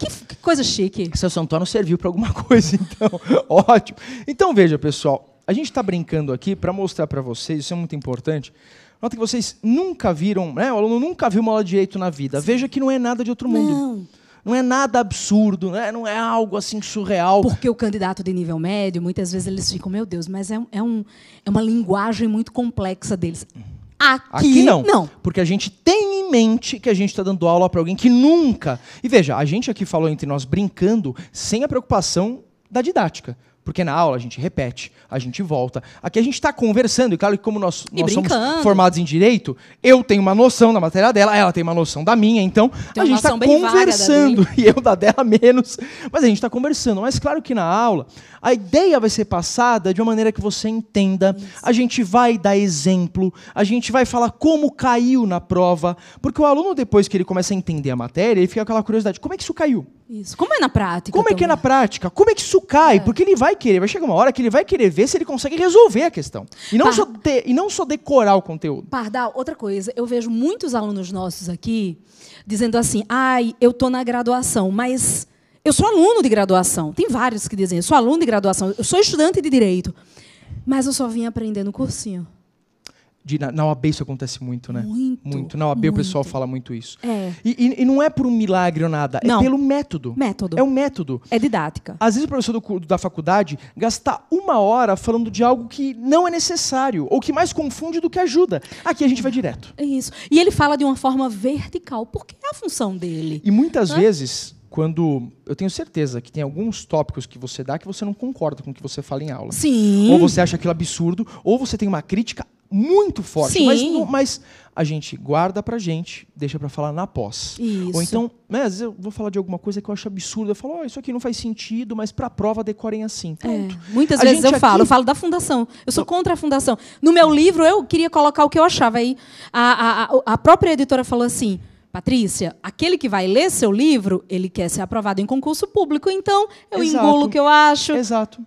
Isso. Que coisa chique. Celso Antônio serviu para alguma coisa, então. Ótimo. Então, veja, pessoal. A gente está brincando aqui para mostrar para vocês, isso é muito importante. Nota que vocês nunca viram, né? O aluno nunca viu uma aula de direito na vida. Veja que não é nada de outro mundo. Não. Não é nada absurdo, né? Não é algo assim surreal. Porque o candidato de nível médio, muitas vezes eles ficam, meu Deus, mas é uma linguagem muito complexa deles. Aqui não. Porque a gente tem em mente que a gente está dando aula para alguém que nunca... E veja, a gente aqui falou entre nós brincando sem a preocupação da didática. Porque na aula a gente repete, a gente volta. Aqui a gente está conversando, e claro que como nós somos formados em direito, eu tenho uma noção da matéria dela, ela tem uma noção da minha, então a gente está conversando, e eu da dela menos, mas a gente está conversando. Mas claro que na aula, a ideia vai ser passada de uma maneira que você entenda, a gente vai dar exemplo, a gente vai falar como caiu na prova, porque o aluno, depois que ele começa a entender a matéria, ele fica com aquela curiosidade, como é que isso caiu? Isso. Como é na prática? Como é que é na prática? Como é que isso cai? Porque ele vai chegar uma hora que ele vai querer ver se ele consegue resolver a questão. E não só decorar o conteúdo. Pardal, outra coisa, eu vejo muitos alunos nossos aqui dizendo assim, eu estou na graduação, mas eu sou aluno de graduação. Tem vários que dizem, eu sou aluno de graduação, eu sou estudante de direito, mas eu só vim aprender no cursinho. Na OAB isso acontece muito, né? Muito. Na OAB o pessoal fala muito isso. E não é por um milagre ou nada, Não. é pelo método. É um método. É didática. Às vezes o professor da faculdade gasta 1 hora falando de algo que não é necessário, ou que mais confunde do que ajuda. Aqui a gente vai direto. É isso. E ele fala de uma forma vertical, porque é a função dele. E muitas vezes, quando... Eu tenho certeza que tem alguns tópicos que você dá que você não concorda com o que você fala em aula. Sim. Ou você acha aquilo absurdo, ou você tem uma crítica muito forte. Sim. Mas a gente guarda pra gente, deixa pra falar na pós. Isso. Ou então, né, às vezes eu vou falar de alguma coisa que eu acho absurda. Eu falo, isso aqui não faz sentido, mas pra prova decorem assim. Pronto. Muitas A vezes gente eu falo da fundação. Eu sou contra a fundação. No meu livro, eu queria colocar o que eu achava. Aí a própria editora falou assim, Patrícia, aquele que vai ler seu livro, ele quer ser aprovado em concurso público, então eu engulo o que eu acho. Exato.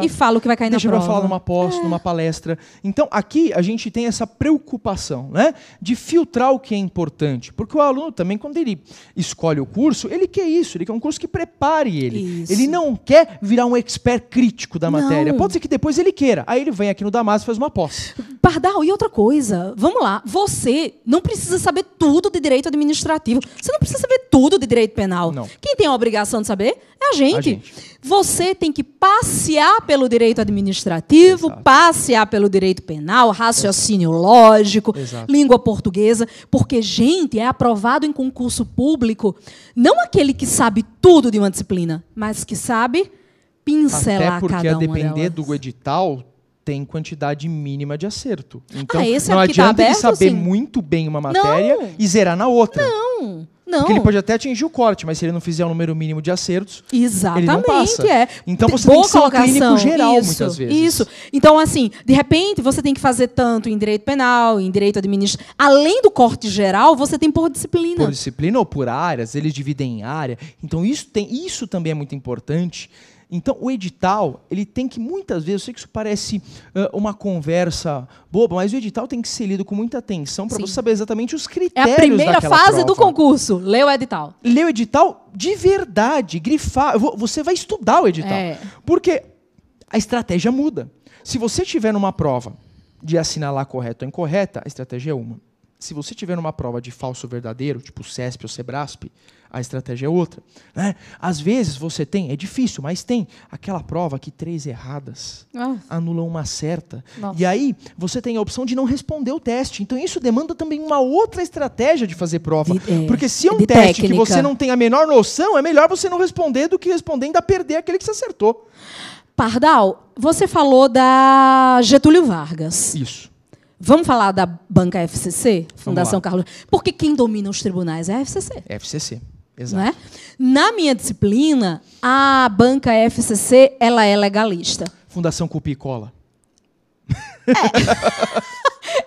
E falo que vai cair na prova. Deixa eu falar numa pós, numa palestra. Então, aqui a gente tem essa preocupação, né, de filtrar o que é importante. Porque o aluno também, quando ele escolhe o curso, ele quer isso, ele quer um curso que prepare ele. Isso. Ele não quer virar um expert crítico da matéria. Não. Pode ser que depois ele queira. Aí ele vem aqui no Damasco e faz uma pós. Pardal, e outra coisa, vamos lá, você não precisa saber tudo de direito administrativo, você não precisa saber tudo de direito penal. Não. Quem tem a obrigação de saber é a gente. Você tem que passear pelo direito administrativo, Exato. passear pelo direito penal, raciocínio lógico, Exato. língua portuguesa, porque, gente, é aprovado em concurso público não aquele que sabe tudo de uma disciplina, mas que sabe pincelar Até porque, cada a uma depender delas. do edital, tem quantidade mínima de acerto. Então, esse não aqui tá adianta ele aberto, saber sim. muito bem uma matéria e zerar na outra. Não. Porque ele pode até atingir o corte, mas se ele não fizer o número mínimo de acertos, Exatamente, ele não passa. é. Então você Boa tem que ser um colocação. clínico geral, Isso, muitas vezes. Isso. Então, assim, de repente, você tem que fazer tanto em direito penal, em direito administrativo. Além do corte geral, você tem por disciplina. Por disciplina ou por áreas, eles dividem em área. Então isso também é muito importante. Então, o edital, ele tem que, muitas vezes, eu sei que isso parece uma conversa boba, mas o edital tem que ser lido com muita atenção para Sim. você saber exatamente os É critérios a primeira daquela fase do prova. concurso. Lê o edital. Ler o edital de verdade, grifar. Você vai estudar o edital. Porque a estratégia muda. Se você tiver numa prova de assinalar correto ou incorreta, a estratégia é uma. Se você tiver numa prova de falso ou verdadeiro, tipo CESP ou SEBRASP, a estratégia é outra. Né? Às vezes você tem, é difícil, mas tem aquela prova que 3 erradas anulam uma certa. Nossa. E aí você tem a opção de não responder o teste. Então isso demanda também uma outra estratégia de fazer prova. Porque se é um teste que você não tem a menor noção, é melhor você não responder do que responder e ainda perder aquele que você acertou. Pardal, você falou da Getúlio Vargas. Isso. Vamos falar da banca FCC, Fundação lá. Carlos. Porque quem domina os tribunais é a FCC. FCC. Não Exato. é? Na minha disciplina, a banca FCC ela é legalista. Fundação Copia e Cola.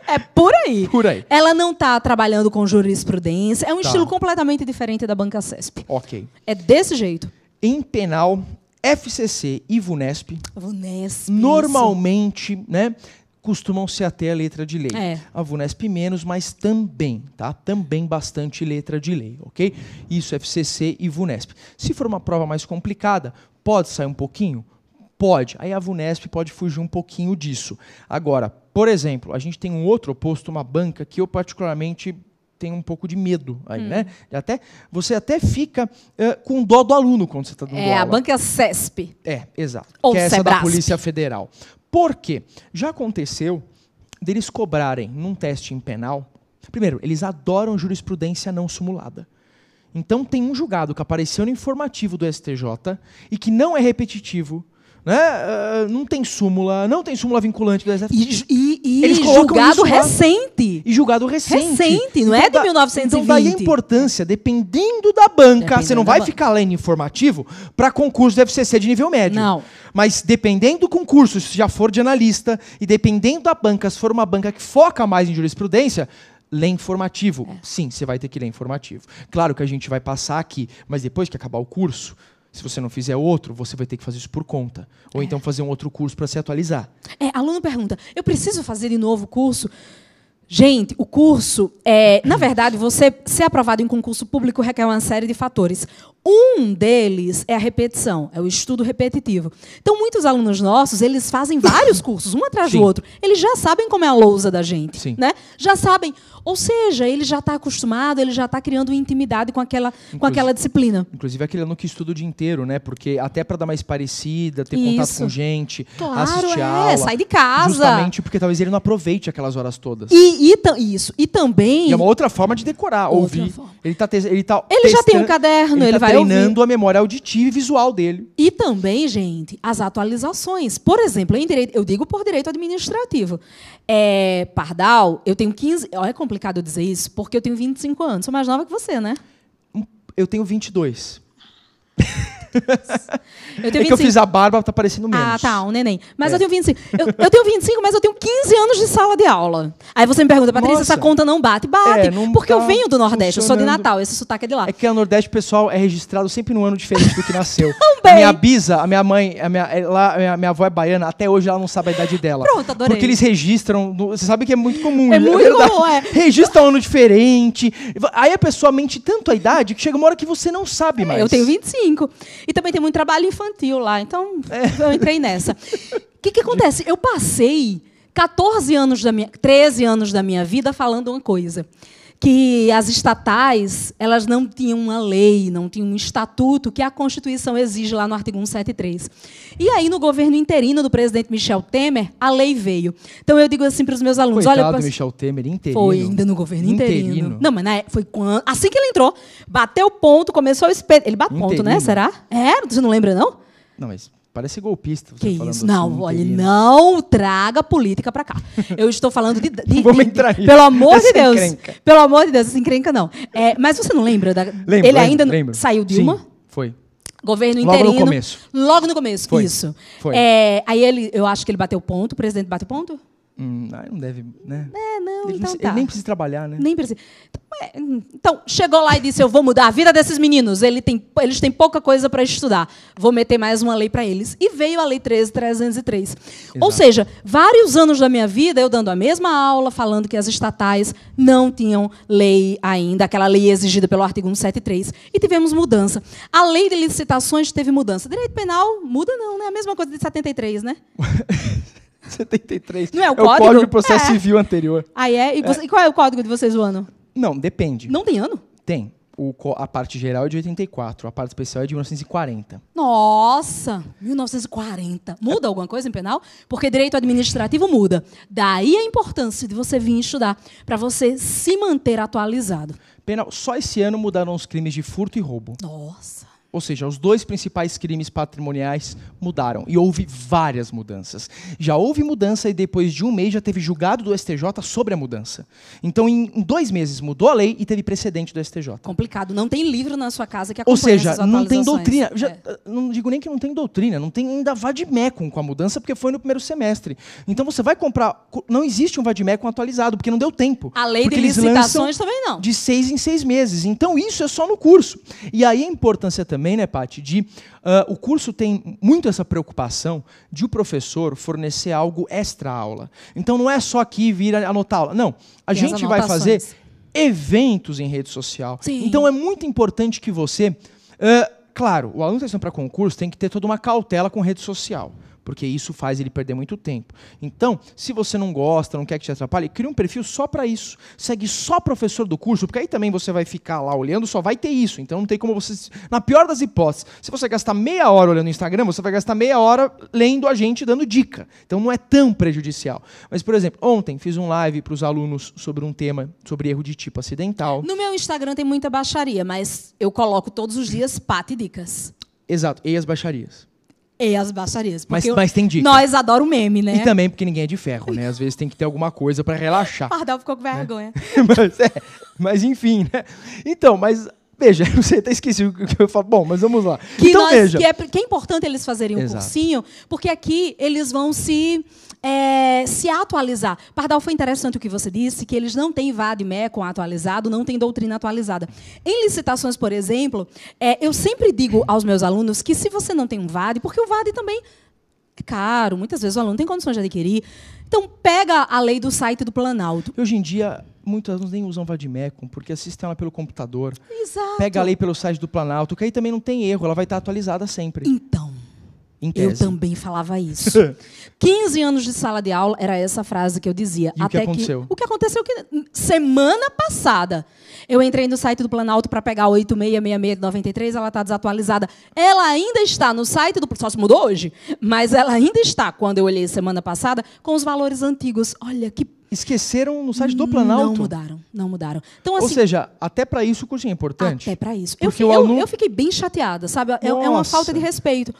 É por aí. Por aí. Ela não está trabalhando com jurisprudência. É um Tá. estilo completamente diferente da banca CESP. Ok. É desse jeito. Em penal, FCC e VUNESP, VUNESP, normalmente, né, costumam se ater a letra de lei. É. A VUNESP menos, mas também, tá? Também bastante letra de lei, ok? Isso, FCC e VUNESP. Se for uma prova mais complicada, pode sair um pouquinho? Pode. Aí a VUNESP pode fugir um pouquinho disso. Agora, por exemplo, a gente tem um outro oposto, uma banca, que eu particularmente tenho um pouco de medo aí, né? Você até fica com dó do aluno quando você está dando aula. a banca CESP. Exato. Ou que é essa da SEBRASP. Polícia Federal. Por quê? Já aconteceu deles cobrarem num teste em penal. Primeiro, eles adoram jurisprudência não simulada. Então tem um julgado que apareceu no informativo do STJ e que não é repetitivo, né? Não tem súmula vinculante do STJ. E Eles colocam julgado isso lá. recente. E julgado recente. Recente, não é de 1920. Então daí a importância, dependendo da banca, Dependendo você não da vai banca. ficar lendo informativo para concurso do FCC de nível médio. Não. Mas dependendo do concurso, se já for de analista, e dependendo da banca, se for uma banca que foca mais em jurisprudência, lê informativo. Sim, você vai ter que ler informativo. Claro que a gente vai passar aqui, mas depois que acabar o curso, se você não fizer outro, você vai ter que fazer isso por conta. Ou então fazer um outro curso para se atualizar. Aluno pergunta, eu preciso fazer de novo o curso? Gente, o curso, na verdade, você ser aprovado em concurso público requer uma série de fatores. Um deles é a repetição, é o estudo repetitivo. Então, muitos alunos nossos, eles fazem vários cursos, um atrás do outro. Eles já sabem como é a lousa da gente. Sim. Né? Já sabem. Ou seja, ele já está acostumado, ele já está criando intimidade com aquela disciplina. Inclusive aquele aluno que estuda o dia inteiro, né? Porque até para dar mais parecida, ter Isso. contato com gente, Claro, assistir a aula. sai de casa. Justamente porque talvez ele não aproveite aquelas horas todas. Isso. E também... E é uma outra forma de decorar, Outra ouvir. forma. Ele já já tem um caderno, ele vai treinando a memória auditiva e visual dele. E também, gente, as atualizações. Por exemplo, em direito, eu digo por direito administrativo. Pardal, eu tenho 15... É complicado eu dizer isso, porque eu tenho 25 anos. Sou mais nova que você, né? Eu tenho 22. Eu tenho 25. Que eu fiz a barba, tá parecendo menos. Ah, tá, um neném. Mas eu tenho 25. Eu tenho 25, mas eu tenho 15 anos de sala de aula. Aí você me pergunta, Patrícia, Nossa. essa conta não bate? Bate, Não porque tá eu venho do Nordeste, eu sou de funcionando. Natal, esse sotaque é de lá. É que no Nordeste o pessoal é registrado sempre num ano diferente do que nasceu. Também. A minha bisa, a minha mãe, a minha avó é baiana, até hoje ela não sabe a idade dela. Pronto, adorei. Porque eles registram, você sabe que é muito comum. É muito verdade. comum, é. Registra um ano diferente. Aí a pessoa mente tanto a idade que chega uma hora que você não sabe mais. Eu tenho 25. E também tem muito trabalho infantil lá, então eu entrei nessa. O que acontece? Eu passei 13 anos da minha vida falando uma coisa. Que as estatais, elas não tinham uma lei, não tinham um estatuto que a Constituição exige lá no artigo 173. E aí, no governo interino do presidente Michel Temer, a lei veio. Então, eu digo assim para os meus alunos... Coitado olha, Michel Temer, interino. Foi ainda no governo interino. Não, mas foi quando... Assim que ele entrou, bateu ponto, começou o espeto. Ele bateu ponto, né? Será? Você não lembra, não? Não, mas parece golpista. Você Que falando isso? assim, Não, olha, interino. não traga política para cá. Eu estou falando de Vamos entrar nisso. pelo amor de Essa Deus. encrenca. Pelo amor de Deus, essa encrenca não. Mas você não lembra? Ele ainda lembro. saiu Dilma? Sim, foi. Governo Logo interino. no começo. Logo no começo, Foi. isso. Foi. Aí eu acho que ele bateu ponto, o presidente bateu ponto? Não deve, né? Não, Ele então ele tá. nem precisa trabalhar, né? Nem precisa. Então, chegou lá e disse, eu vou mudar a vida desses meninos, eles têm pouca coisa para estudar, vou meter mais uma lei para eles. E veio a Lei 13.303. Exato. Ou seja, vários anos da minha vida, eu dando a mesma aula, falando que as estatais não tinham lei ainda, aquela lei exigida pelo artigo 173, e tivemos mudança. A lei de licitações teve mudança. Direito penal muda não, né? A mesma coisa de 73, né? 73. Não é o É o código? Código de Processo Civil anterior. Aí E qual é o código de vocês, o ano? Não, depende. Não tem ano? Tem. A parte geral é de 84, a parte especial é de 1940. Nossa, 1940. Muda alguma coisa em penal? Porque direito administrativo muda. Daí a importância de você vir estudar, para você se manter atualizado. Penal, só esse ano mudaram os crimes de furto e roubo. Nossa. Ou seja, os dois principais crimes patrimoniais mudaram. E houve várias mudanças. Já houve mudança e depois de um mês já teve julgado do STJ sobre a mudança. Então, em 2 meses, mudou a lei e teve precedente do STJ. Complicado. Não tem livro na sua casa que Ou acompanha seja, essas não tem atualizações. doutrina. Não digo nem que não tem doutrina, não tem ainda vademecum com a mudança, porque foi no primeiro semestre. Então você vai comprar. Não existe um vademecum atualizado, porque não deu tempo. A lei de porque eles licitações lançam também não. de 6 em 6 meses. Então isso é só no curso. E aí a importância também, né, Paty, o curso tem muito essa preocupação de o professor fornecer algo extra-aula. Então não é só aqui vir anotar aula. Não, a Tem as gente vai fazer anotações. eventos em rede social. Sim. Então é muito importante que você... claro, o aluno que está estudando para concurso tem que ter toda uma cautela com rede social, porque isso faz ele perder muito tempo. Então, se você não gosta, não quer que te atrapalhe, cria um perfil só para isso. Segue só professor do curso, porque aí também você vai ficar lá olhando, só vai ter isso. Então não tem como você... Na pior das hipóteses, se você gastar meia hora olhando o Instagram, você vai gastar meia hora lendo a gente, dando dica. Então não é tão prejudicial. Mas, por exemplo, ontem fiz um live para os alunos sobre um tema, sobre erro de tipo acidental. No meu Instagram tem muita baixaria, mas eu coloco todos os dias Paty Dicas. Exato, e as baixarias. E as baixarias. Mas tem dica. Nós adoramos meme, né? E também porque ninguém é de ferro, né? Às vezes tem que ter alguma coisa para relaxar. Pardal ficou com vergonha. mas enfim, né? Então, mas veja, você até esqueci o que eu falo. Bom, mas vamos lá. Que, então, veja. que é importante eles fazerem um Exato. cursinho, porque aqui eles vão se atualizar. Pardal, foi interessante o que você disse, que eles não têm vademecum atualizado, não têm doutrina atualizada. Em licitações, por exemplo, eu sempre digo aos meus alunos que se você não tem um VAD, porque o VAD também É caro, muitas vezes o aluno tem condições de adquirir. Então, pega a lei do site do Planalto. Hoje em dia, muitos alunos nem usam Vademecum, porque assistem ela pelo computador. Exato. Pega a lei pelo site do Planalto, que aí também não tem erro, ela vai estar atualizada sempre. Então, em tese. eu também falava isso. 15 anos de sala de aula, era essa frase que eu dizia. E até o que aconteceu? O que aconteceu que semana passada eu entrei no site do Planalto para pegar a 8666 de 93, ela está desatualizada. Ela ainda está no site do... Só se mudou hoje, mas ela ainda está, quando eu olhei semana passada, com os valores antigos. Olha, que... Esqueceram no site do Planalto? Não mudaram. Então, assim, ou seja, até para isso o cursinho é importante? Até para isso. Porque o aluno... eu fiquei bem chateada, sabe? É uma falta de respeito.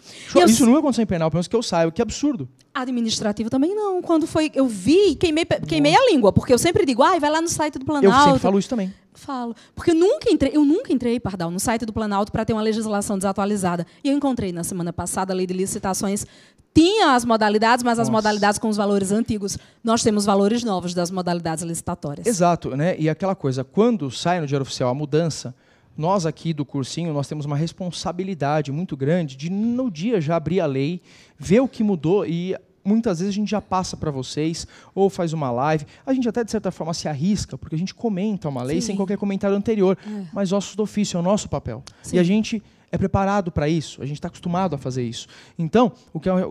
Isso não aconteceu em penal, pelo menos que eu saiba. Que absurdo. Administrativo também não. Quando foi, eu vi, queimei a língua, porque eu sempre digo, vai lá no site do Planalto. Eu sempre falo isso também. Falo. Porque eu nunca entrei, Pardal, no site do Planalto para ter uma legislação desatualizada. E eu encontrei na semana passada a lei de licitações. Tinha as modalidades, mas as modalidades com os valores antigos. Nós temos valores novos das modalidades licitatórias. Exato, né? E aquela coisa, quando sai no Diário Oficial a mudança, nós aqui do cursinho, nós temos uma responsabilidade muito grande de, no dia, já abrir a lei, ver o que mudou e... Muitas vezes a gente já passa para vocês, ou faz uma live. A gente até, de certa forma, se arrisca, porque a gente comenta uma lei sem qualquer comentário anterior. Mas ossos do ofício é o nosso papel. Sim. E a gente é preparado para isso, a gente está acostumado a fazer isso. Então,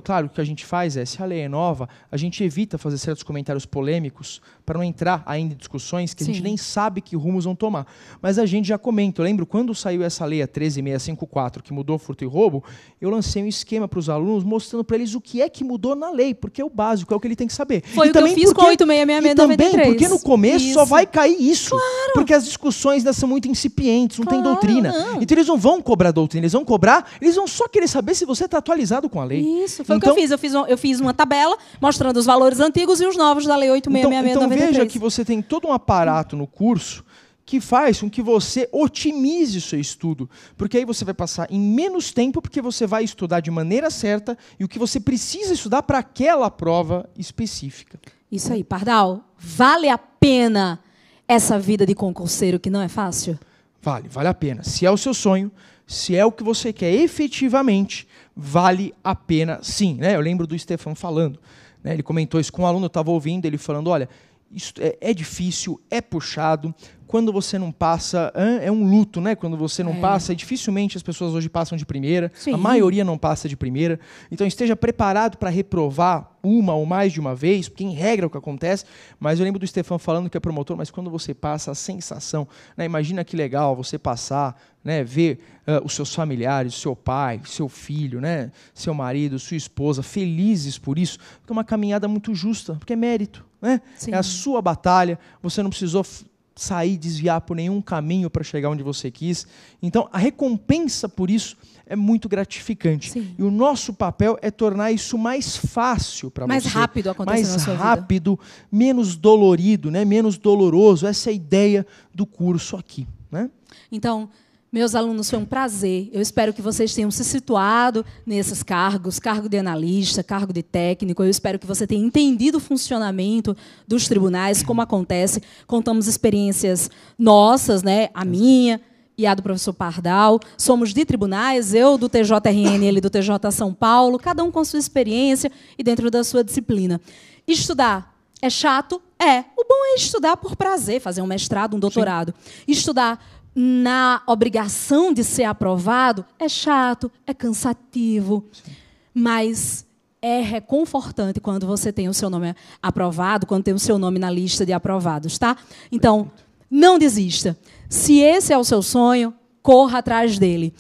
claro, o que a gente faz é, se a lei é nova, a gente evita fazer certos comentários polêmicos para não entrar ainda em discussões que a gente nem sabe que rumos vão tomar. Mas a gente já comenta. Eu lembro quando saiu essa lei, a 13654, que mudou furto e roubo, eu lancei um esquema para os alunos mostrando para eles o que é que mudou na lei, porque é o básico, é o que ele tem que saber. Foi o que eu fiz com a 8666 e também porque no começo só vai cair isso. Claro. Porque as discussões ainda são muito incipientes, não tem doutrina. Não. Então eles não vão cobrar doutrina, eles vão cobrar, eles vão só querer saber se você está atualizado com a lei. Isso, foi então, o que eu fiz. Eu fiz uma tabela mostrando os valores antigos e os novos da lei 8666 Então veja que você tem todo um aparato no curso que faz com que você otimize o seu estudo. Porque aí você vai passar em menos tempo, porque você vai estudar de maneira certa e o que você precisa estudar para aquela prova específica. Isso aí, Pardal. Vale a pena essa vida de concurseiro que não é fácil? Vale a pena. Se é o seu sonho, se é o que você quer efetivamente, vale a pena sim. Né? Eu lembro do Stefan falando, né? Ele comentou isso com um aluno, eu estava ouvindo, ele falando, olha, isso é difícil, é puxado, quando você não passa, é um luto, né? Quando você não passa, e dificilmente as pessoas hoje passam de primeira, sim. A maioria não passa de primeira, então esteja preparado para reprovar uma ou mais de uma vez, porque em regra é o que acontece, mas eu lembro do Stefan falando que é promotor, mas quando você passa, a sensação, né? Imagina que legal você passar, né? Ver os seus familiares, seu pai, seu filho, né? Seu marido, sua esposa, felizes por isso, porque é uma caminhada muito justa, porque é mérito, né? É a sua batalha, você não precisou sair, desviar por nenhum caminho para chegar onde você quis. Então, a recompensa por isso é muito gratificante. Sim. E o nosso papel é tornar isso mais fácil para você. Mais rápido acontecer na sua vida. Mais rápido, menos dolorido, né? Menos doloroso. Essa é a ideia do curso aqui. Né? Então, meus alunos, foi um prazer. Eu espero que vocês tenham se situado nesses cargos, cargo de analista, cargo de técnico. Eu espero que você tenha entendido o funcionamento dos tribunais, como acontece. Contamos experiências nossas, né? A minha e a do professor Pardal. Somos de tribunais, eu do TJRN, ele do TJ São Paulo, cada um com sua experiência e dentro da sua disciplina. Estudar é chato? É. O bom é estudar por prazer, fazer um mestrado, um doutorado. Sim. Estudar na obrigação de ser aprovado é chato, é cansativo, sim. Mas é reconfortante quando você tem o seu nome aprovado, quando tem o seu nome na lista de aprovados, tá? Então, não desista. Se esse é o seu sonho, corra atrás dele.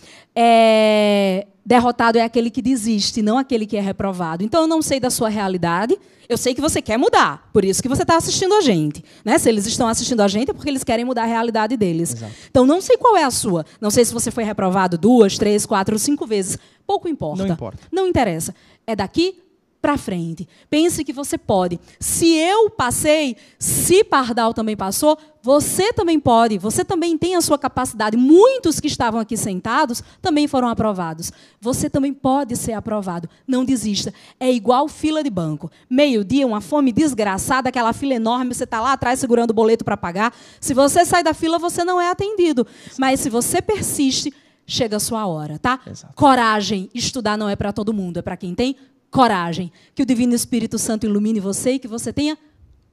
Derrotado é aquele que desiste, não aquele que é reprovado. Então, eu não sei da sua realidade. Eu sei que você quer mudar, por isso que você está assistindo a gente. Né? Se eles estão assistindo a gente, é porque eles querem mudar a realidade deles. Exato. Então, não sei qual é a sua. Não sei se você foi reprovado 2, 3, 4, 5 vezes. Pouco importa. Não importa. Não interessa. É daqui para frente. Pense que você pode. Se eu passei, se Pardal também passou, você também pode. Você também tem a sua capacidade. Muitos que estavam aqui sentados também foram aprovados. Você também pode ser aprovado. Não desista. É igual fila de banco. Meio-dia, uma fome desgraçada, aquela fila enorme, você está lá atrás segurando o boleto para pagar. Se você sai da fila, você não é atendido. Mas se você persiste, chega a sua hora, tá? Exato. Coragem. Estudar não é para todo mundo, é para quem tem coragem. Que o Divino Espírito Santo ilumine você e que você tenha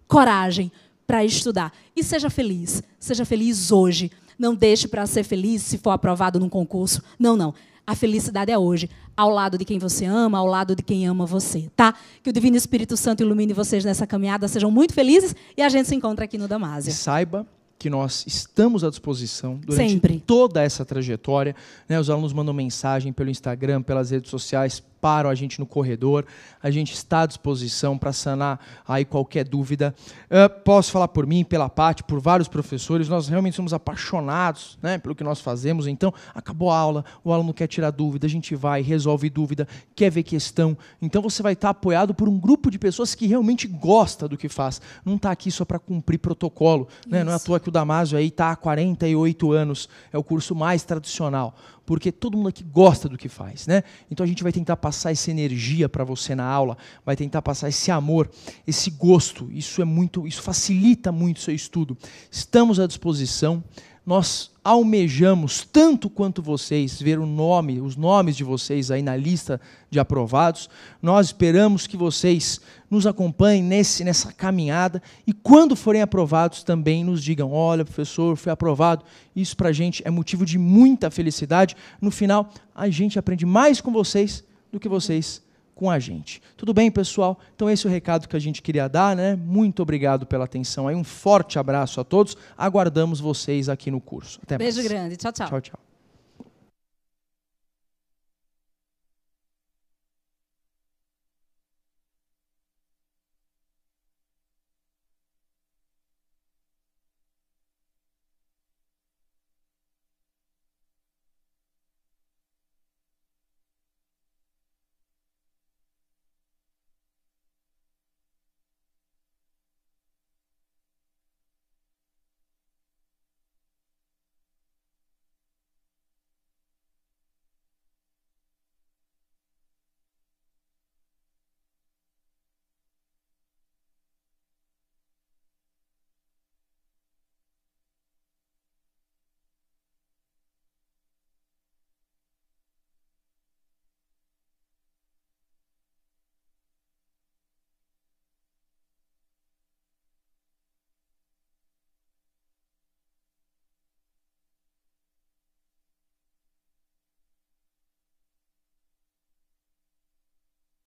coragem para estudar. E seja feliz hoje. Não deixe para ser feliz se for aprovado num concurso. Não, não. A felicidade é hoje, ao lado de quem você ama, ao lado de quem ama você, tá? Que o Divino Espírito Santo ilumine vocês nessa caminhada, sejam muito felizes e a gente se encontra aqui no Damásio. E saiba que nós estamos à disposição durante Sempre. toda essa trajetória. Né? Os alunos mandam mensagem pelo Instagram, pelas redes sociais, param a gente no corredor. A gente está à disposição para sanar aí qualquer dúvida. Posso falar por mim, pela Paty, por vários professores. Nós realmente somos apaixonados, né, pelo que nós fazemos. Então, acabou a aula, o aluno quer tirar dúvida, a gente vai, resolve dúvida, quer ver questão. Então, você vai estar apoiado por um grupo de pessoas que realmente gosta do que faz. Não está aqui só para cumprir protocolo. Né? Não é à toa que o Damásio aí está há 48 anos. É o curso mais tradicional. Porque todo mundo aqui gosta do que faz, né? Então a gente vai tentar passar essa energia para você na aula, vai tentar passar esse amor, esse gosto. Isso facilita muito o seu estudo. Estamos à disposição. Nós almejamos, tanto quanto vocês, ver os nomes de vocês aí na lista de aprovados. Nós esperamos que vocês nos acompanhem nessa caminhada e quando forem aprovados também nos digam, olha, professor, fui aprovado. Isso para a gente é motivo de muita felicidade. No final, a gente aprende mais com vocês do que vocês com a gente. Tudo bem, pessoal? Então esse é o recado que a gente queria dar, né? Muito obrigado pela atenção. Aí um forte abraço a todos. Aguardamos vocês aqui no curso. Até mais. Beijo grande. Tchau, tchau. Tchau, tchau.